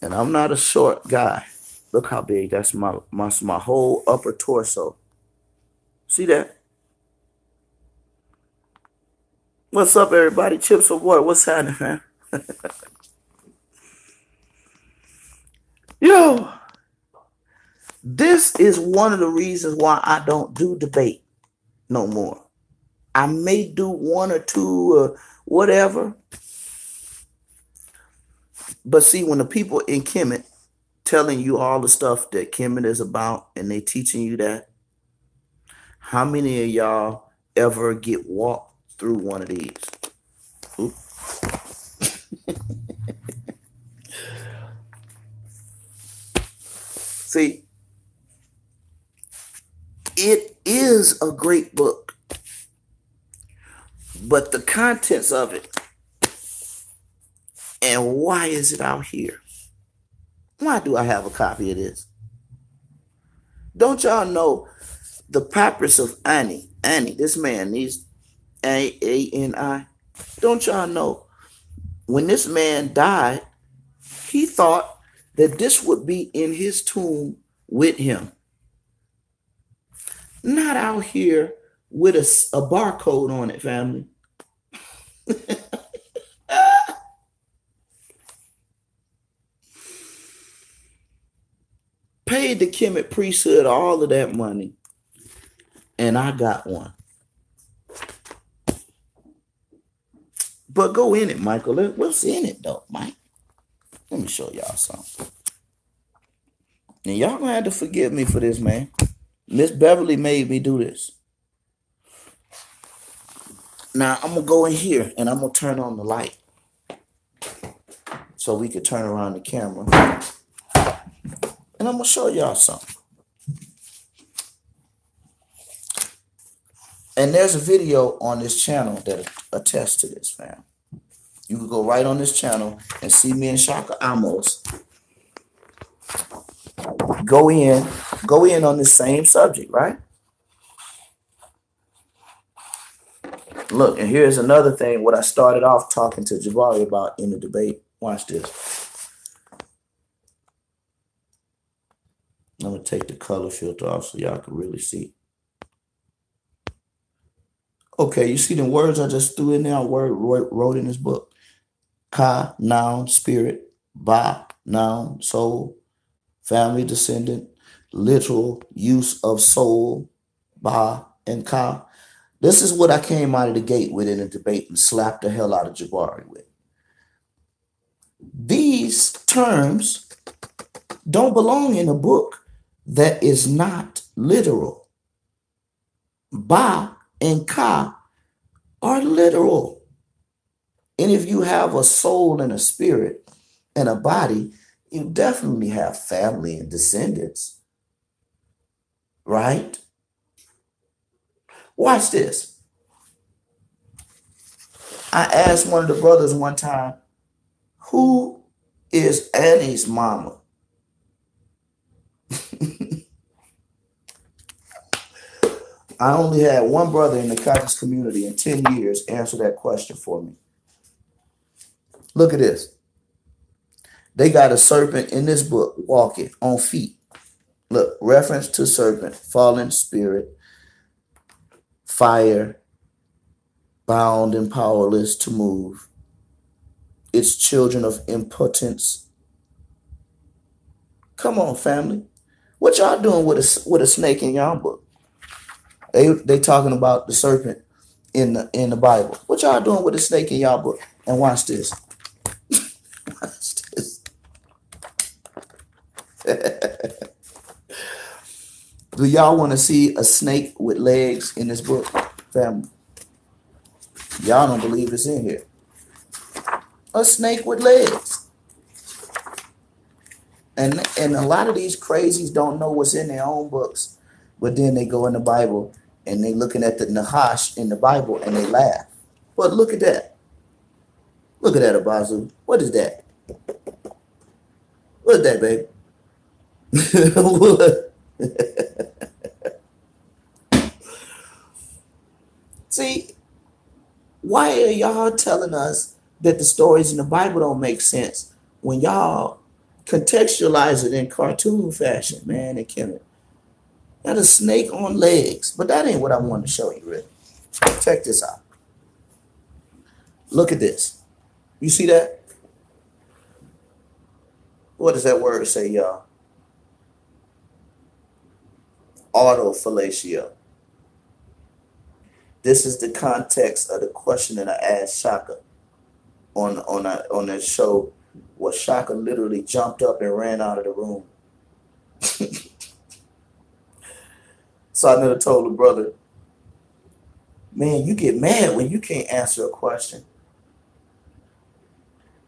And I'm not a short guy. Look how big. That's my whole upper torso. See that? What's up, everybody? Chips or what? What's happening, man? Yo, this is one of the reasons why I don't do debate no more. I may do one or two or whatever. But see, when the people in Kemet telling you all the stuff that Kemet is about and they teaching you that, how many of y'all ever get walked through one of these? See, it is a great book, but the contents of it and why is it out here? Why do I have a copy of this? Don't y'all know the papyrus of Ani? Ani, this man, these Ani. Don't y'all know when this man died, he thought that this would be in his tomb with him. Not out here with a barcode on it, family. Paid the Kemet priesthood all of that money, and I got one. But go in it, Michael. What's in it, though, Mike? Let me show y'all something. And y'all gonna have to forgive me for this, man. Miss Beverly made me do this. Now, I'm gonna go in here, and I'm gonna turn on the light so we can turn around the camera. And I'm going to show y'all something. And there's a video on this channel that attests to this, fam. You can go right on this channel and see me and Shaka Amos go in on the same subject, right? Look, and here's another thing, what I started off talking to Jabari about in the debate. Watch this. I'm going to take the color filter off so y'all can really see. Okay, you see the words I just threw in there, wrote in this book. Ka, noun, spirit. Ba, noun, soul. Family, descendant. Literal use of soul. Ba and Ka. This is what I came out of the gate with in a debate and slapped the hell out of Jabari with. These terms don't belong in a book that is not literal. Ba and Ka are literal. And if you have a soul and a spirit and a body, you definitely have family and descendants. Right? Watch this. I asked one of the brothers one time, who is Annie's mama? I only had one brother in the conscious community in 10 years answer that question for me. Look at this. They got a serpent in this book walking on feet. Look, reference to serpent, fallen spirit, fire, bound and powerless to move. It's children of impotence. Come on, family. What y'all doing with a snake in y'all book? They talking about the serpent in the Bible. What y'all doing with the snake in y'all book? And watch this. Watch this. Do y'all want to see a snake with legs in this book, family? Y'all don't believe it's in here. A snake with legs. And a lot of these crazies don't know what's in their own books, but then they go in the Bible and they looking at the Nahash in the Bible and they laugh. But look at that. Look at that, Abazu. What is that? What is that, baby? See, why are y'all telling us that the stories in the Bible don't make sense when y'all contextualize it in cartoon fashion, man? And Kim, got a snake on legs, but that ain't what I want to show you, really. Check this out. Look at this. You see that? What does that word say, y'all? Autofellatio. This is the context of the question that I asked Shaka on that show, where Shaka literally jumped up and ran out of the room. So I never told the brother, man, you get mad when you can't answer a question.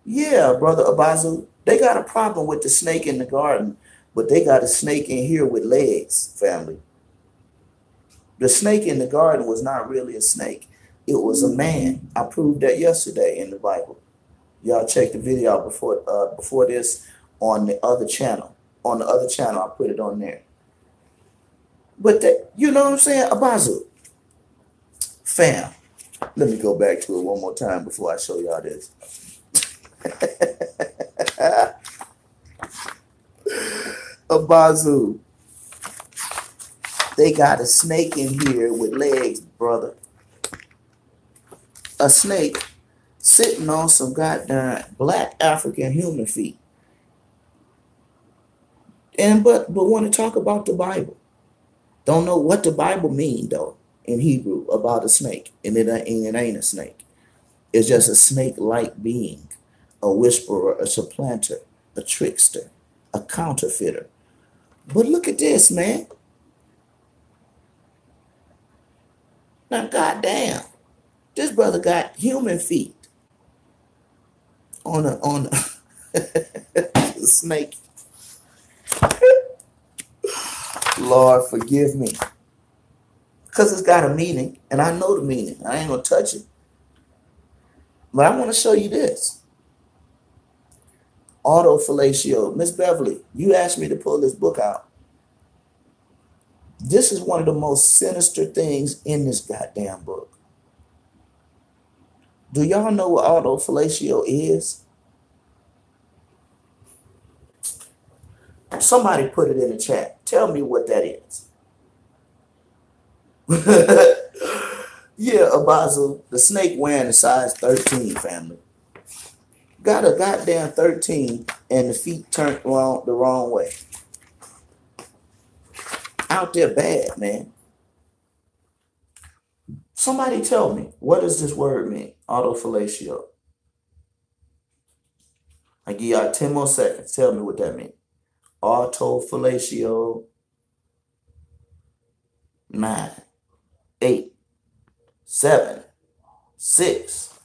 Yeah, brother Abazu, they got a problem with the snake in the garden, but they got a snake in here with legs, family. The snake in the garden was not really a snake. It was a man. I proved that yesterday in the Bible. Y'all check the video out before this on the other channel. On the other channel, I put it on there. But that, you know what I'm saying? Abazu. Fam. Let me go back to it one more time before I show y'all this. Abazu. They got a snake in here with legs, brother. A snake sitting on some goddamn black African human feet. And but want to talk about the Bible. Don't know what the Bible mean though in Hebrew about a snake. And it ain't a snake. It's just a snake-like being, a whisperer, a supplanter, a trickster, a counterfeiter. But look at this, man. Now, goddamn, this brother got human feet on a snake. Lord, forgive me. Because it's got a meaning, and I know the meaning. I ain't going to touch it. But I want to show you this. Autofellatio. Miss Beverly, you asked me to pull this book out. This is one of the most sinister things in this goddamn book. Do y'all know what autofellatio is? Somebody put it in the chat. Tell me what that is. Yeah, Abazu, the snake wearing a size 13, family. Got a goddamn 13 and the feet turned the wrong way. Out there bad, man. Somebody tell me, what does this word mean? Autofellatio. I give y'all 10 more seconds. Tell me what that means. Autofellatio. 9, 8, 7, 6,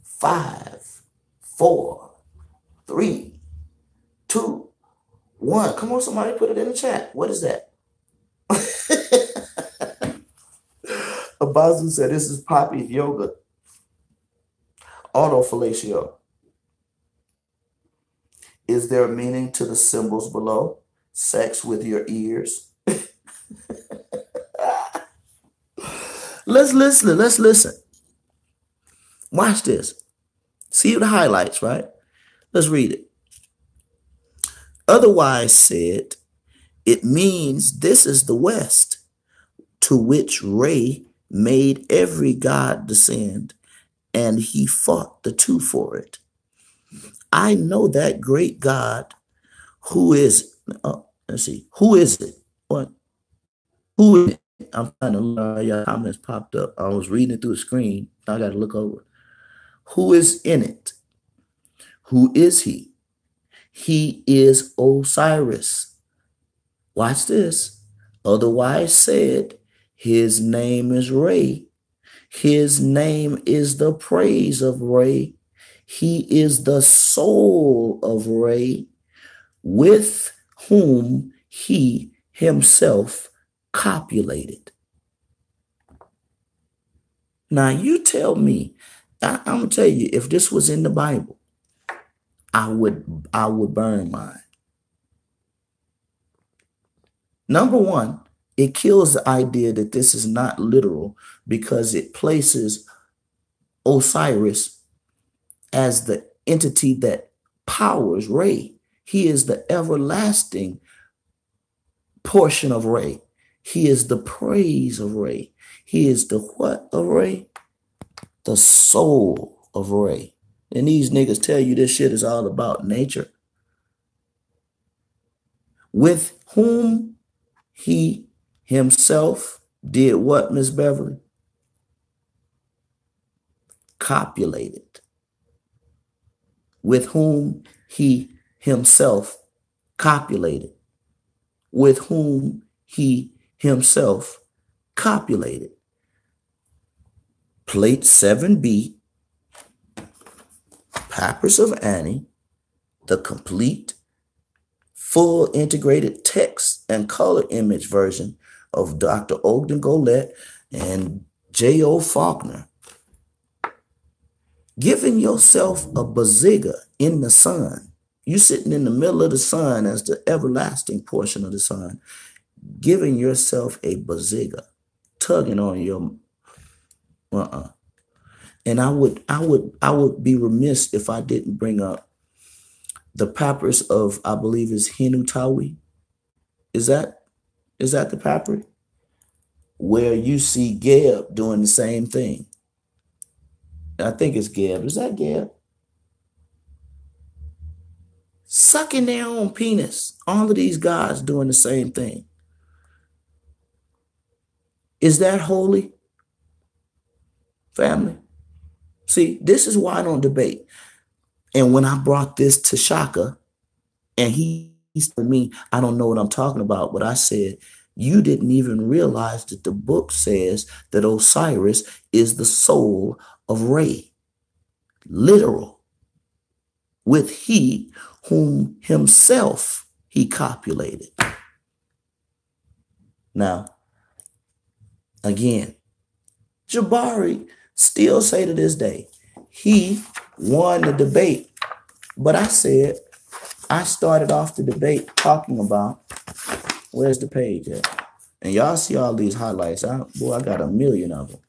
5, 4, 3, 2, 1. Come on, somebody put it in the chat. What is that? Abazu said this is Poppy's yoga. Autofellatio. Is there a meaning to the symbols below? Sex with your ears. Let's listen. Let's listen. Watch this. See the highlights, right? Let's read it. Otherwise said, it means this is the West, to which Re made every god descend, and he fought the two for it. I know that great God. Who is? Let's see. Who is it? What? Who is it? I'm trying to learn. Your comments popped up. I was reading it through the screen. I got to look over. Who is in it? Who is he? He is Osiris. Watch this. Otherwise said, his name is Re. His name is the praise of Ray. He is the soul of Ray, with whom he himself copulated. Now you tell me, I'm gonna tell you, if this was in the Bible, I would burn mine. Number one, it kills the idea that this is not literal because it places Osiris as the entity that powers Ray. He is the everlasting portion of Ray. He is the praise of Ray. He is the what of Ray? The soul of Ray. And these niggas tell you this shit is all about nature. With whom he himself did what, Miss Beverly? Copulated. With whom he himself copulated. With whom he himself copulated. Plate 7B, Papyrus of Ani, the complete, full integrated text and color image version of Dr. Ogden Golet and J.O. Faulkner. Giving yourself a baziga in the sun. You sitting in the middle of the sun as the everlasting portion of the sun. Giving yourself a baziga. Tugging on your And I would be remiss if I didn't bring up the papyrus of, I believe is Hinutawi. Is that the papyrus? Where you see Geb doing the same thing. I think it's Geb. Is that Geb? Sucking their own penis. All of these guys doing the same thing. Is that holy? Family? See, this is why I don't debate. And when I brought this to Shaka, and he said to me, I don't know what I'm talking about, but I said, you didn't even realize that the book says that Osiris is the soul of Re. Literal. With he whom himself he copulated. Now, again, Jabari still say to this day, he won the debate. But I said, I started off the debate talking about, where's the page at? And y'all see all these highlights. I got a million of them.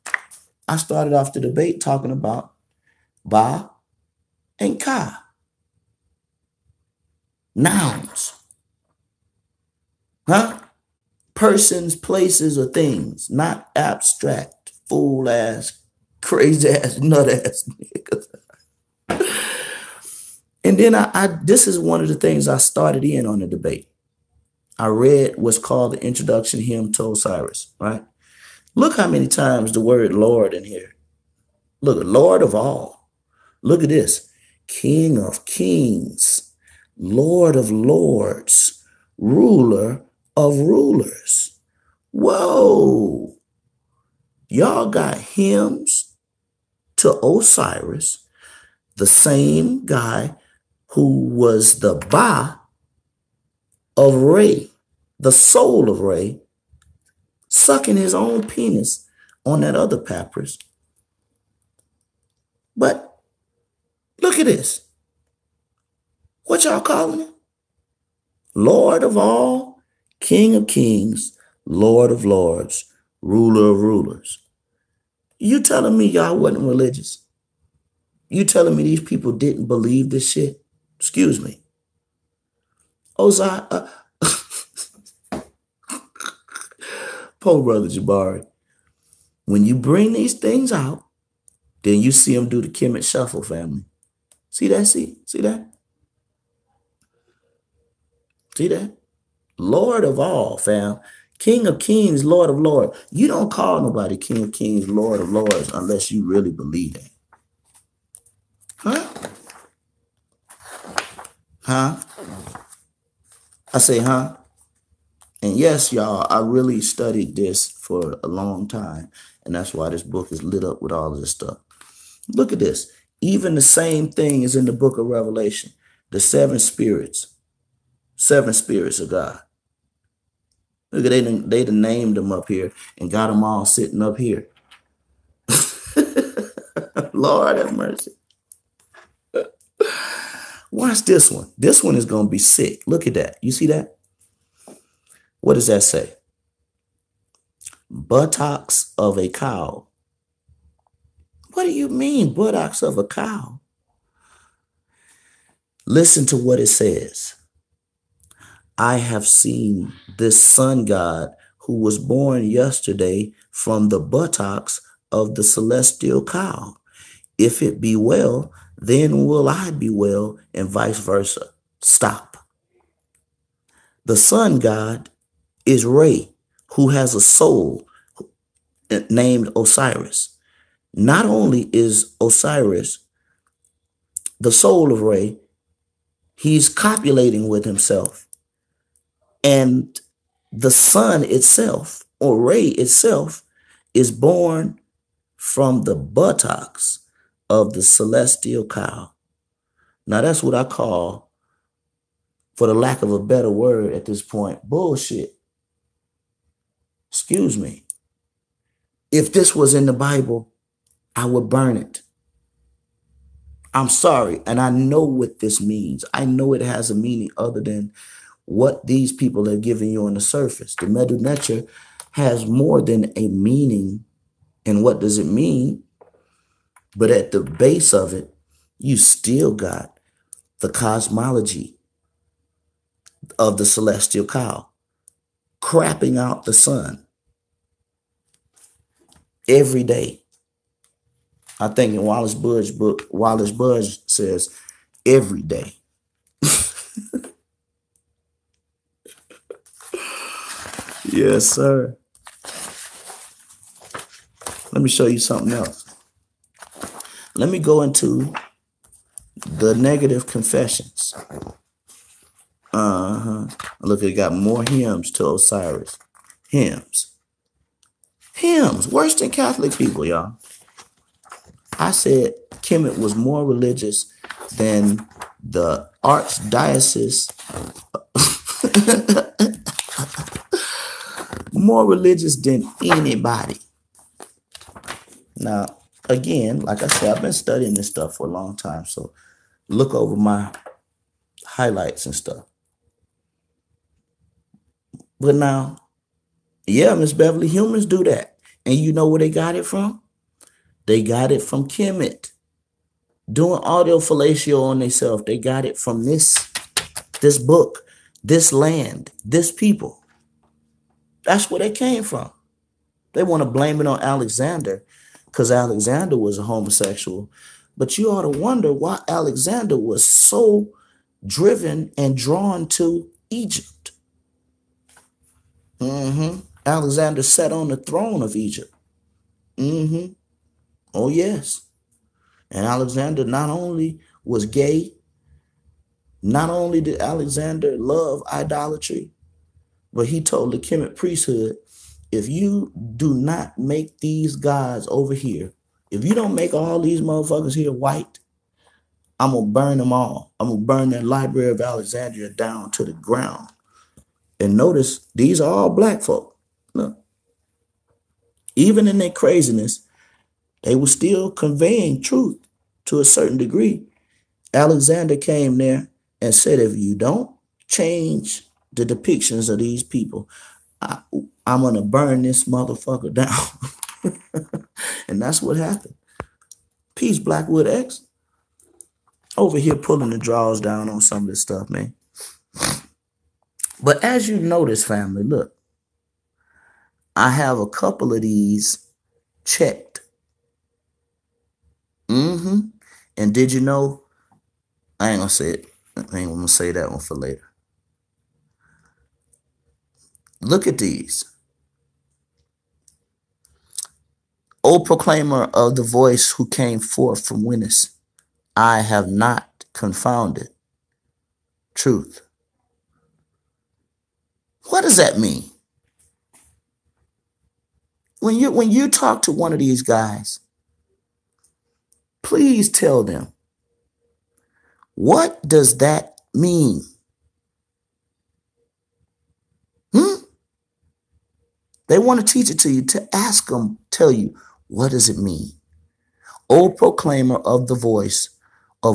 I started off the debate talking about Ba and Ka. Nouns. Huh? Persons, places, or things. Not abstract, fool ass, crazy ass, nut ass niggas. And then this is one of the things I started in on the debate. I read what's called the introduction hymn to Osiris, right? Look how many times the word Lord in here. Look, Lord of all. Look at this. King of kings, Lord of lords, ruler of rulers. Whoa. Y'all got hymns to Osiris, the same guy who was the Ba of Re, the soul of Re, sucking his own penis on that other papyrus. But look at this. What y'all calling him? Lord of all, King of kings, Lord of lords, ruler of rulers. You telling me y'all wasn't religious? You telling me these people didn't believe this shit? Excuse me. Osiris, poor brother Jabari. When you bring these things out, then you see them do the Kemet shuffle, family. See that? See that? See that? Lord of all, fam. King of kings, Lord of lords. You don't call nobody King of kings, Lord of lords unless you really believe that. Huh? Huh? I say, huh? And yes, y'all, I really studied this for a long time. And that's why this book is lit up with all of this stuff. Look at this. Even the same thing is in the book of Revelation. The seven spirits of God. Look at they done named them up here and got them all sitting up here. Lord have mercy. Watch this one. This one is going to be sick. Look at that. You see that? What does that say? Buttocks of a cow. What do you mean, buttocks of a cow? Listen to what it says. I have seen this sun god who was born yesterday from the buttocks of the celestial cow. If it be well, then will I be well, and vice versa. Stop. The sun god is Re, who has a soul named Osiris. Not only is Osiris the soul of Re, he's copulating with himself. And the sun itself, or Re itself, is born from the buttocks of the celestial cow. Now that's what I call, for the lack of a better word at this point, bullshit. Excuse me. If this was in the Bible, I would burn it. I'm sorry. And I know what this means. I know it has a meaning other than what these people are giving you on the surface. The Medu Neter has more than a meaning. And what does it mean? But at the base of it, you still got the cosmology of the celestial cow crapping out the sun every day. I think in Wallace Budge's book, Wallace Budge says every day. Yes, sir. Let me show you something else. Let me go into the negative confessions. Look, it got more hymns to Osiris. Hymns. Worse than Catholic people, y'all. I said Kemet was more religious than the archdiocese. More religious than anybody. Now, again, like I said, I've been studying this stuff for a long time. So look over my highlights and stuff. But now, yeah, Miss Beverly, humans do that. And you know where they got it from? They got it from Kemet. Doing audio fellatio on themselves. They got it from this book, this land, this people. That's where they came from. They want to blame it on Alexander because Alexander was a homosexual. But you ought to wonder why Alexander was so driven and drawn to Egypt. Alexander sat on the throne of Egypt. Oh, yes. And Alexander not only was gay, not only did Alexander love idolatry, but he told the Kemet priesthood, if you do not make these gods over here, if you don't make all these motherfuckers here white, I'm going to burn them all. I'm going to burn that Library of Alexandria down to the ground. And notice, these are all black folk. Look, even in their craziness, they were still conveying truth to a certain degree. Alexander came there and said, if you don't change the depictions of these people, I'm going to burn this motherfucker down. And that's what happened. Peace, Blackwood X. Over here pulling the drawers down on some of this stuff, man. But as you notice, family, look, I have a couple of these checked. And did you know, I ain't gonna say it. I ain't gonna say that one for later. Look at these. O proclaimer of the voice who came forth from witness, I have not confounded truth. What does that mean? When you talk to one of these guys, please tell them, what does that mean? They want to teach it to you, to ask them, tell you, what does it mean? O proclaimer of the voice, O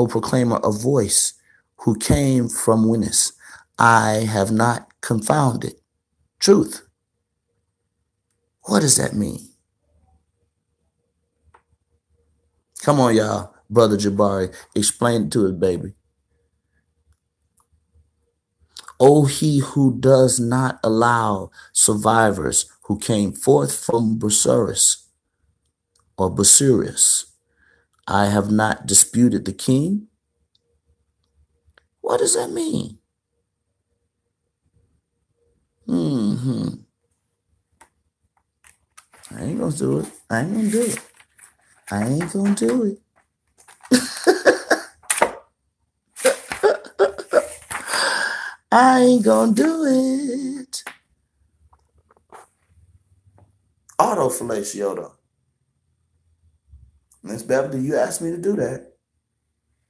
proclaimer of voice, who came from witness, I have not confounded truth. What does that mean? Come on, y'all. Brother Jabari, explain it to us, baby. O he who does not allow survivors who came forth from Bucyrus, I have not disputed the king. What does that mean? I ain't gonna do it. I ain't gonna do it. I ain't gonna do it. I ain't gonna do it. Autofellatio. Miss Beverly, you asked me to do that.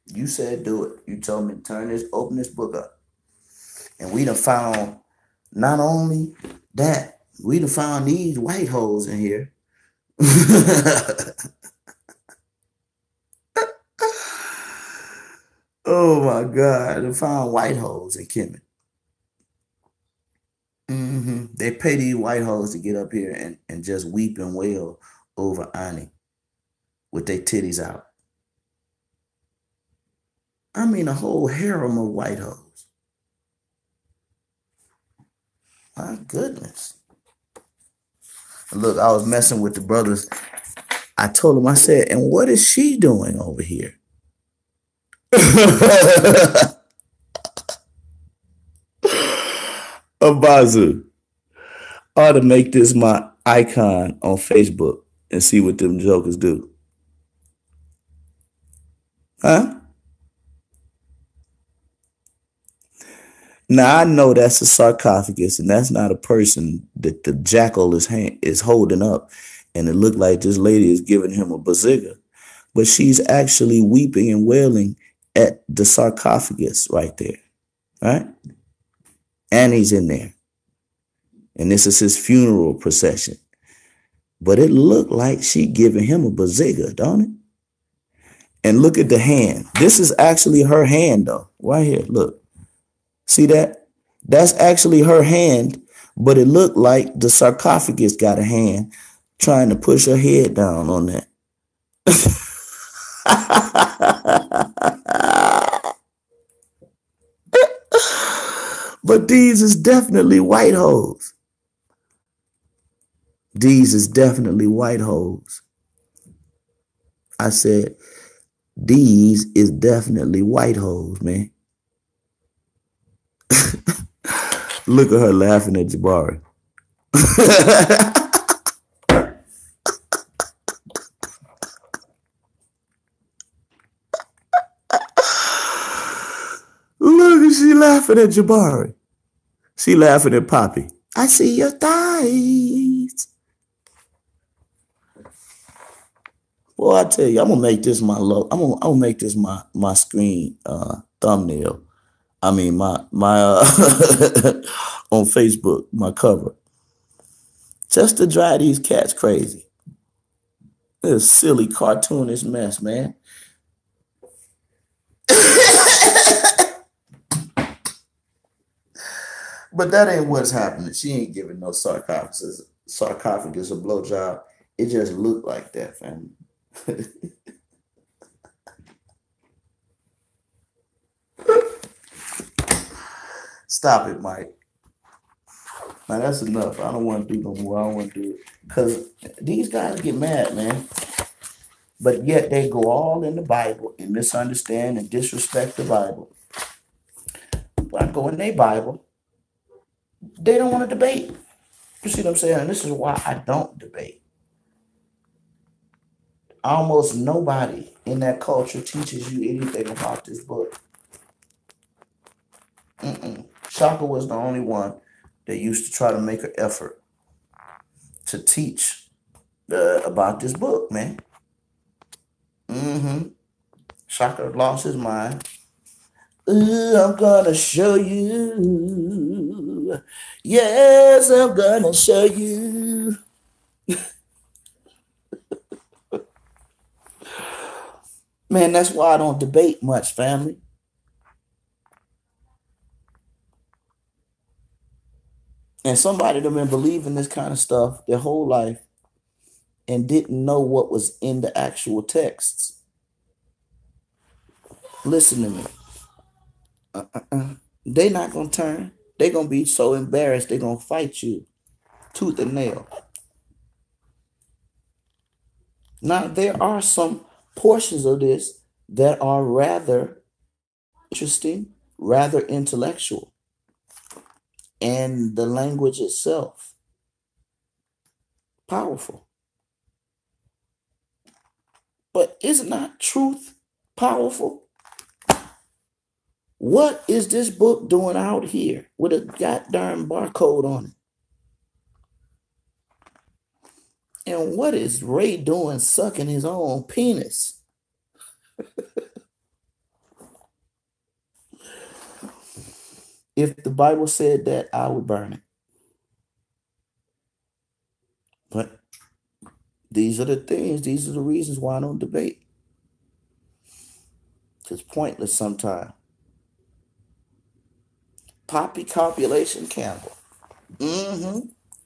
You said do it. You told me to open this book up. And we done found not only that, we done found these white holes in here. Oh my God, they found white holes in Kemet. They pay these white holes to get up here and just weep and wail over Ani with their titties out. I mean, a whole harem of white hoes. My goodness. Look, I was messing with the brothers. I told them, I said, and what is she doing over here? Abazu. I ought to make this my icon on Facebook and see what them jokers do. Huh? Now, I know that's a sarcophagus, and that's not a person that the jackal is holding up, and it looked like this lady is giving him a bazooka. But she's actually weeping and wailing at the sarcophagus right there, right? And he's in there. And this is his funeral procession. But it looked like she giving him a bazooka, don't it? And look at the hand. This is actually her hand, though. Right here, look. See that? That's actually her hand, but it looked like the sarcophagus got a hand trying to push her head down on that. But these is definitely white hoes. These is definitely white hoes. I said, these is definitely white hoes, man. Look at her laughing at Jabari. Look at she laughing at Jabari. She laughing at Poppy. I see your thighs. Well, I tell you, I'm gonna make this my logo. I'm gonna make this my screen thumbnail. I mean my on Facebook, my cover. Just to drive these cats crazy. This silly cartoonish mess, man. But that ain't what's happening. She ain't giving no sarcophagus a blowjob. It just looked like that, family. Stop it, Mike. Now that's enough. I don't want to do no more. I don't want to do it. Because these guys get mad, man. But yet they go all in the Bible and misunderstand and disrespect the Bible. When I go in their Bible, they don't want to debate. You see what I'm saying? And this is why I don't debate. Almost nobody in that culture teaches you anything about this book. Shaka was the only one that used to try to make an effort to teach about this book, man. Shaka lost his mind. Ooh, I'm gonna show you. Yes, I'm gonna show you. Man, that's why I don't debate much, family. And somebody that been believing this kind of stuff their whole life and didn't know what was in the actual texts. Listen to me. They not gonna turn. They gonna be so embarrassed. They gonna fight you tooth and nail. Now there are some portions of this that are rather interesting, rather intellectual, and the language itself powerful. But is not truth powerful? What is this book doing out here with a goddamn barcode on it? And what is Ray doing sucking his own penis? If the Bible said that, I would burn it. But these are the things, these are the reasons why I don't debate. It's pointless sometimes. Poppy Copulation Campbell.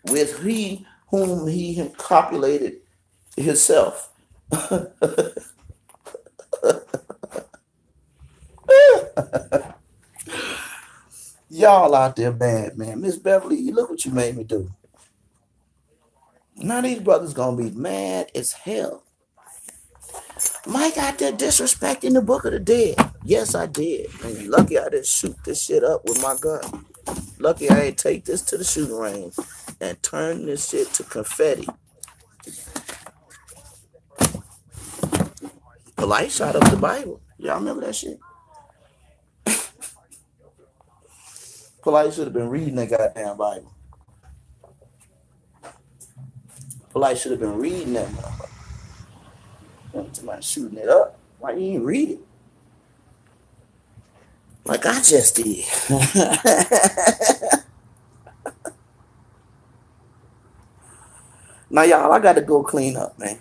With he whom he copulated himself. Y'all out there bad, man. Miss Beverly, look what you made me do. Now these brothers gonna be mad as hell. Mike out there disrespecting the Book of the Dead. Yes, I did. And lucky I didn't shoot this shit up with my gun. Lucky I ain't take this to the shooting range and turn this shit to confetti. Polite shot up the Bible. Y'all remember that shit? Polite should have been reading that goddamn Bible. Polite should have been reading that motherfucker. Somebody shooting it up. Why you ain't read it? Like I just did. Now, y'all, I got to go clean up, man.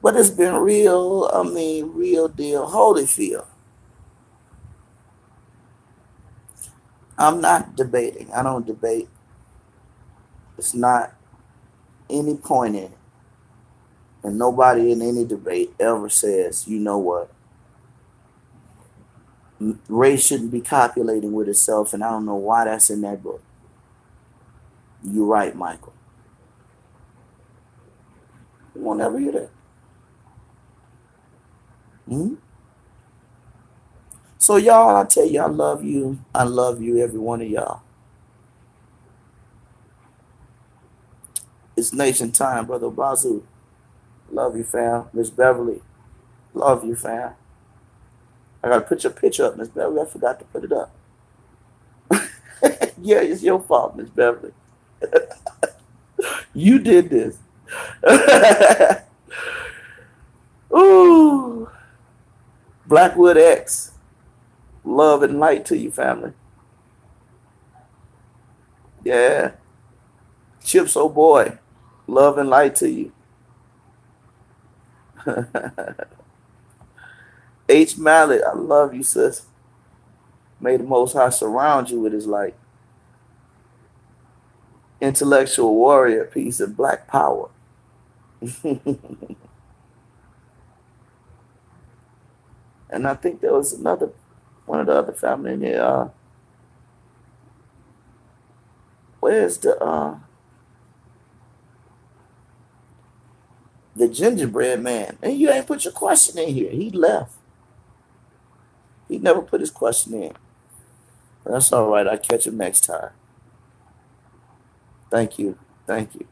But it's been real, real deal Holyfield. I'm not debating. I don't debate. It's not any point in it. And nobody in any debate ever says, you know what? Ray shouldn't be copulating with itself, and I don't know why that's in that book. You're right, Michael. You won't ever hear that. So, y'all, I tell you, I love you. I love you, every one of y'all. It's nation time, Brother Bazoo. Love you, fam. Miss Beverly. Love you, fam. I got to put your picture up, Miss Beverly. I forgot to put it up. Yeah, it's your fault, Miss Beverly. You did this. Ooh. Blackwood X. Love and light to you, family. Yeah. Chips, oh boy. Love and light to you. H. Mallet, I love you, sis. May the Most High surround you with his light. Intellectual warrior, peace, and black power. And I think there was one of the other family in here. Where's the gingerbread man? And you ain't put your question in here. He left. He never put his question in. That's all right. I'll catch him next time. Thank you. Thank you.